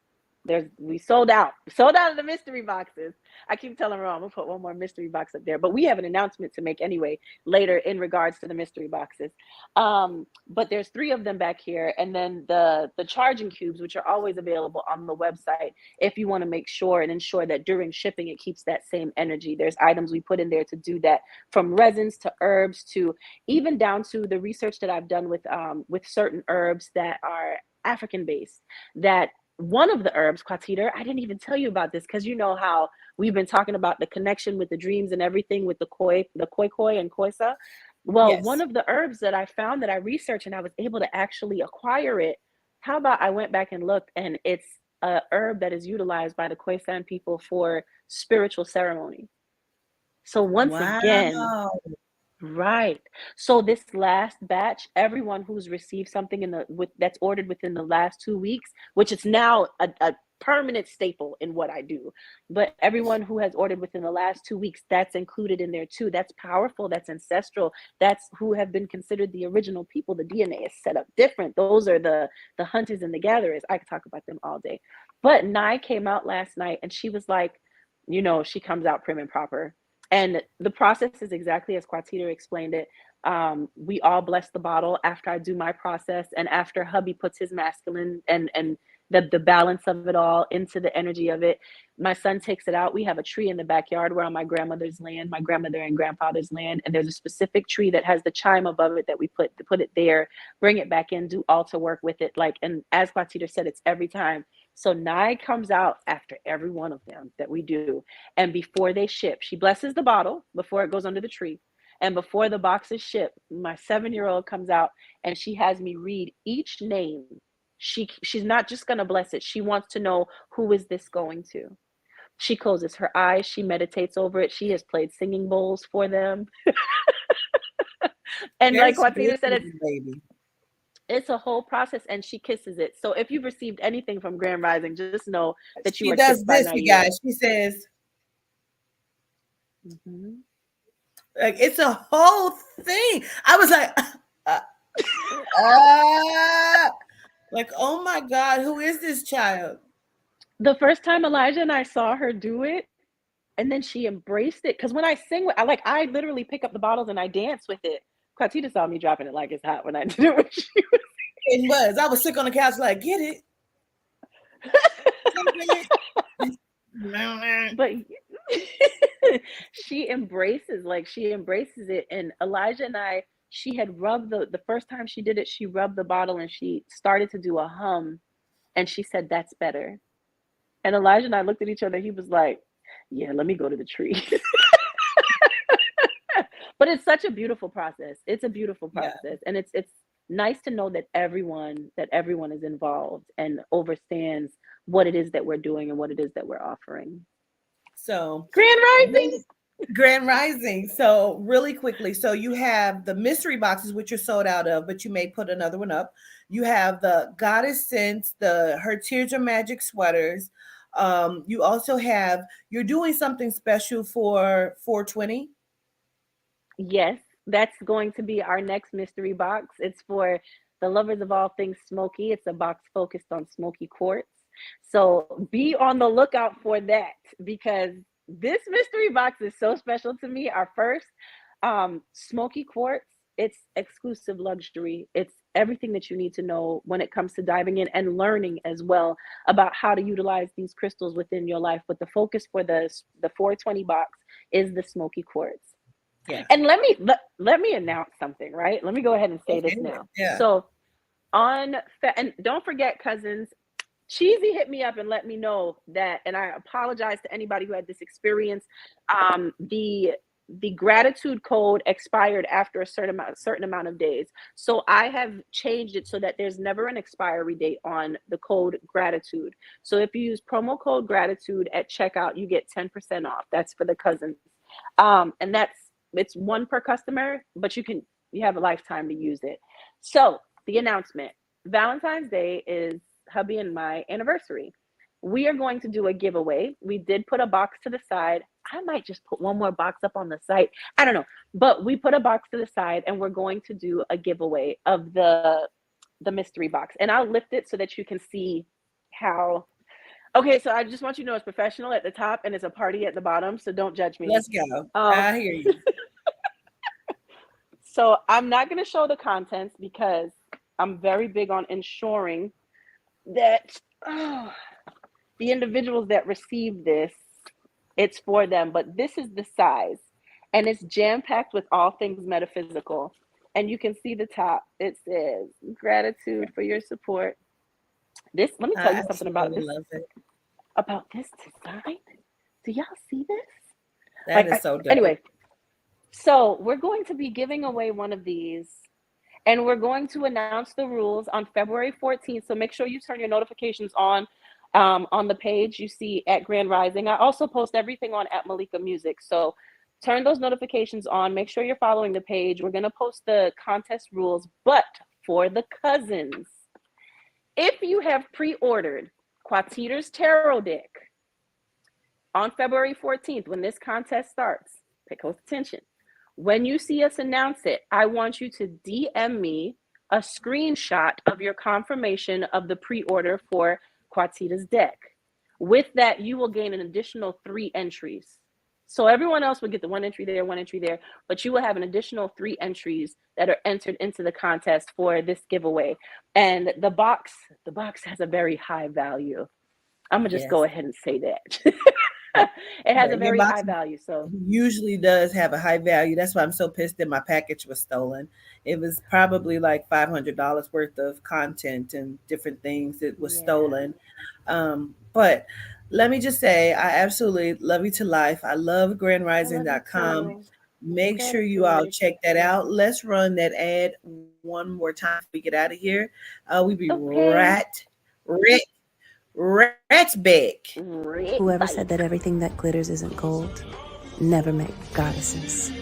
We sold out. Sold out of the mystery boxes. I keep telling Ron, I'm gonna put one more mystery box up there. But we have an announcement to make anyway later in regards to the mystery boxes. But there's three of them back here, and then the charging cubes, which are always available on the website if you want to make sure and ensure that during shipping it keeps that same energy. There's items we put in there to do that, from resins to herbs to even down to the research that I've done with certain herbs that are African based. That one of the herbs, Quatiter, I didn't even tell you about this because you know how we've been talking about the connection with the dreams and everything with the koi and koisa. Well, one Yes. of the herbs that I found that I researched and I was able to actually acquire it. How about I went back and looked, and it's a herb that is utilized by the Khoisan people for spiritual ceremony. So once again, Wow. right. So this last batch, everyone who's received something that's ordered within the last 2 weeks, which is now a permanent staple in what I do. But everyone who has ordered within the last 2 weeks, that's included in there too. That's powerful. That's ancestral. That's who have been considered the original people. The DNA is set up different. Those are the hunters and the gatherers. I could talk about them all day. But Nye came out last night and she was like, she comes out prim and proper. And the process is exactly as Quatita explained it. We all bless the bottle after I do my process, and after hubby puts his masculine and the balance of it all into the energy of it. My son takes it out. We have a tree in the backyard. We're on my grandmother's land, my grandmother and grandfather's land, and there's a specific tree that has the chime above it that we put it there, bring it back in, do altar work with it. Like, and as Quatita said, it's every time. So Nye comes out after every one of them that we do. And before they ship, she blesses the bottle before it goes under the tree. And before the box is shipped, my 7-year-old comes out and she has me read each name. She's not just going to bless it. She wants to know, who is this going to? She closes her eyes. She meditates over it. She has played singing bowls for them. And like Quatita said, it's a whole process, and she kisses it. So if you've received anything from GrandRi5ing, just know that you she are does kissed by this, Naila. you guys. She says, like, it's a whole thing. I was like, like, oh my God, who is this child? The first time Elijah and I saw her do it, and then she embraced it. Because when I sing, I literally pick up the bottles and I dance with it. Quatita saw me dropping it like it's hot when I did it with she was. It was. I was sick on the couch, like, get it. But she embraces it. And Elijah and I, she had rubbed the first time she did it, she rubbed the bottle and she started to do a hum, and she said, "That's better." And Elijah and I looked at each other. He was like, "Yeah, let me go to the tree." But it's such a beautiful process. It's a beautiful process. Yeah. And it's nice to know that everyone is involved and understands what it is that we're doing and what it is that we're offering. So GrandRi5ing. So really quickly, so you have the mystery boxes, which you're sold out of, but you may put another one up. You have the Goddess scents, her Tears Are Magic sweaters. You also you're doing something special for 420. Yes, that's going to be our next mystery box. It's for the lovers of all things smoky. It's a box focused on smoky quartz. So be on the lookout for that, because this mystery box is so special to me. Our first smoky quartz, it's exclusive luxury. It's everything that you need to know when it comes to diving in and learning as well about how to utilize these crystals within your life. But the focus for the 420 box is the smoky quartz. Yeah. And let me announce something, right? Let me go ahead and say this now. Yeah. So and don't forget, cousins, Cheesy hit me up and let me know that, and I apologize to anybody who had this experience. The gratitude code expired after a certain amount of days. So I have changed it so that there's never an expiry date on the code gratitude. So if you use promo code gratitude at checkout, you get 10% off. That's for the cousins. And it's one per customer, but you have a lifetime to use it. So the announcement, Valentine's Day is hubby and my anniversary. We are going to do a giveaway. We did put a box to the side. I might just put one more box up on the site. I don't know, but we put a box to the side and we're going to do a giveaway of the mystery box. And I'll lift it so that you can see how. Okay, so I just want you to know it's professional at the top and it's a party at the bottom, so don't judge me. Let's go. I hear you. So I'm not going to show the contents because I'm very big on ensuring that the individuals that receive this, it's for them. But this is the size, and it's jam-packed with all things metaphysical. And you can see the top. It says, "Gratitude for your support." Let me tell you something about this. About this design. Do y'all see this? That is so dope. Anyway, so we're going to be giving away one of these, and we're going to announce the rules on February 14th. So make sure you turn your notifications on the page you see at GrandRi5ing. I also post everything on at MalicaMusic. So turn those notifications on. Make sure you're following the page. We're going to post the contest rules. But for the cousins, if you have pre-ordered Quatita's tarot deck on February 14th, when this contest starts, pay close attention. When you see us announce it, I want you to DM me a screenshot of your confirmation of the pre-order for Quatita's deck. With that, you will gain an additional 3 entries. So everyone else would get the 1 entry there, 1 entry there, but you will have an additional 3 entries that are entered into the contest for this giveaway. And the box has a very high value. I'm gonna just go Yes. ahead and say that. It has a Your very box high value. So usually does have a high value. That's why I'm so pissed that my package was stolen. It was probably like $500 worth of content and different things that was yeah. stolen. But let me just say, I absolutely love you to life. I love I love you grandrising.com. too. Make sure you all Gratitude. check that out. Let's run that ad one more time before we get out of here. We be Okay. rat, rats back. Red Whoever said that bike. everything that glitters isn't gold never met goddesses.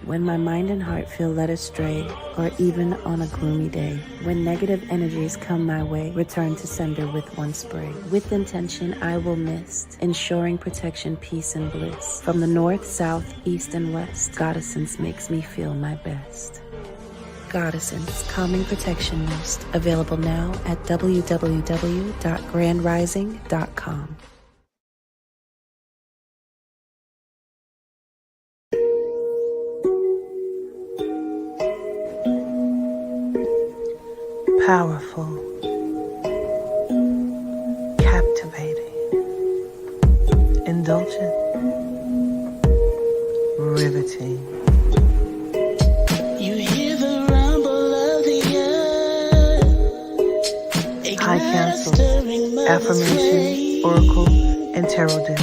When my mind and heart feel led astray, or even on a gloomy day, when negative energies come my way, return to sender with one spray. With intention, I will mist, ensuring protection, peace, and bliss. From the north, south, east, and west, Goddessence makes me feel my best. Goddessence Calming Protection Mist, available now at www.grandrising.com. Powerful, captivating, indulgent, riveting. You hear the rumble of the earth. High Council, Affirmation, Oracle, and Tarot deck.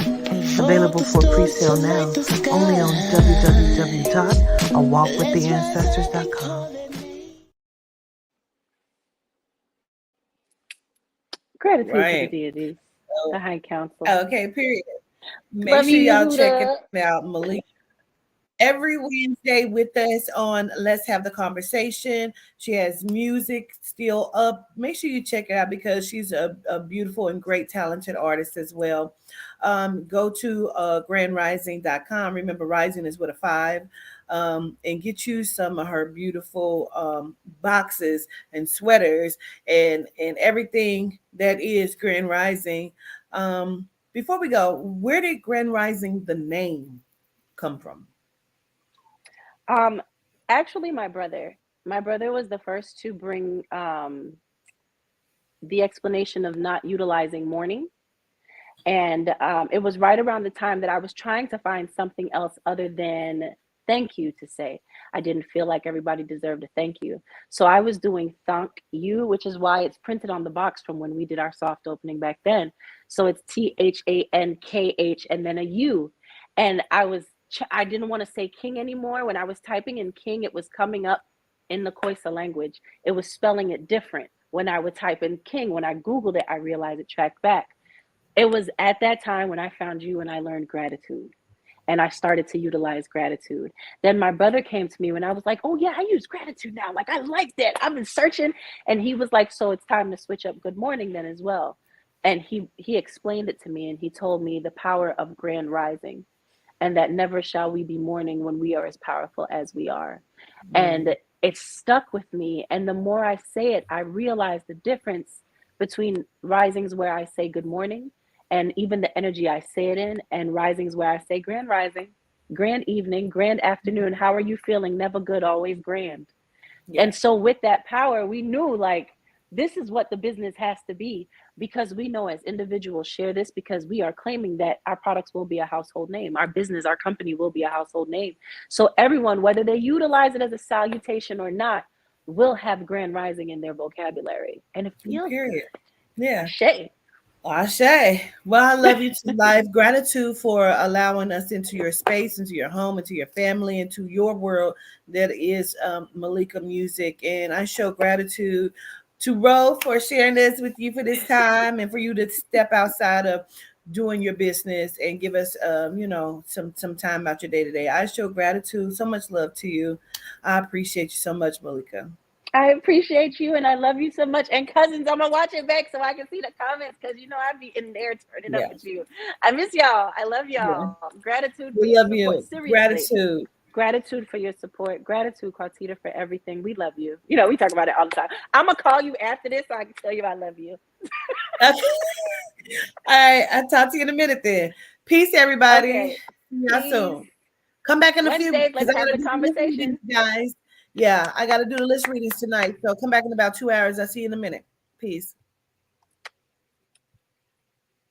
Available for pre-sale now, only on www.awalkwiththeancestors.com. Gratitude to the Right. deities, So, the High Council. okay, period. Make Love sure you, y'all check it Yehuda. out. Malika every Wednesday with us on Let's Have the Conversation. She has music still up. Make sure you check it out because she's a beautiful and great talented artist as well. Go to GrandRi5ing.com. Remember, rising is with a 5. And get you some of her beautiful boxes and sweaters and everything that is Grand Rising. Before we go, where did Grand Rising, the name, come from? Um, Actually, my brother. My brother was the first to bring the explanation of not utilizing mourning. And it was right around the time that I was trying to find something else other than thank you to say. I didn't feel like everybody deserved a thank you. So I was doing thank you, which is why it's printed on the box from when we did our soft opening back then. So it's THANKH and then a U. And I didn't want to say king anymore. When I was typing in king, it was coming up in the Khoisan language. It was spelling it different. When I would type in king, when I Googled it, I realized it tracked back. It was at that time when I found you and I learned gratitude and I started to utilize gratitude. Then my brother came to me when I was like, oh yeah, I use gratitude now. Like I like that. I've been searching. And he was like, so it's time to switch up good morning then as well. And he explained it to me and he told me the power of grand rising and that never shall we be mourning when we are as powerful as we are. And it stuck with me. And the more I say it, I realize the difference between risings where I say good morning and even the energy I say it in, and risings where I say grand rising, grand evening, grand afternoon. How are you feeling? Never good, always grand. Yeah. And so with that power, we knew like this is what the business has to be because we know as individuals share this because we are claiming that our products will be a household name. Our business, our company will be a household name. So everyone, whether they utilize it as a salutation or not, will have grand rising in their vocabulary. And it feels Period. good. Yeah. Ashe. Ashe. Well, I love you to life. Gratitude for allowing us into your space, into your home, into your family, into your world that is Malika Music. And I show gratitude to Ro for sharing this with you for this time and for you to step outside of doing your business and give us some time out your day to day. I show gratitude. So much love to you. I appreciate you so much, Malika. I appreciate you and I love you so much. And cousins, I'm gonna watch it back so I can see the comments because you know I'd be in there turning up Yeah. with you. I miss y'all. I love Yeah. y'all. Gratitude for We your love support. you. Seriously. Gratitude. Gratitude for your support. Gratitude, Cartita, for everything. We love you. You know, we talk about it all the time. I'm gonna call you after this so I can tell you I love you. All right. I'll talk to you in a minute then. Peace, everybody. Okay. Yeah, Peace. so come back in a few Wednesdays, because let's I have gotta the do the list conversation. readings, guys. Yeah, I gotta do the list readings tonight. So come back in about 2 hours. I'll see you in a minute. Peace.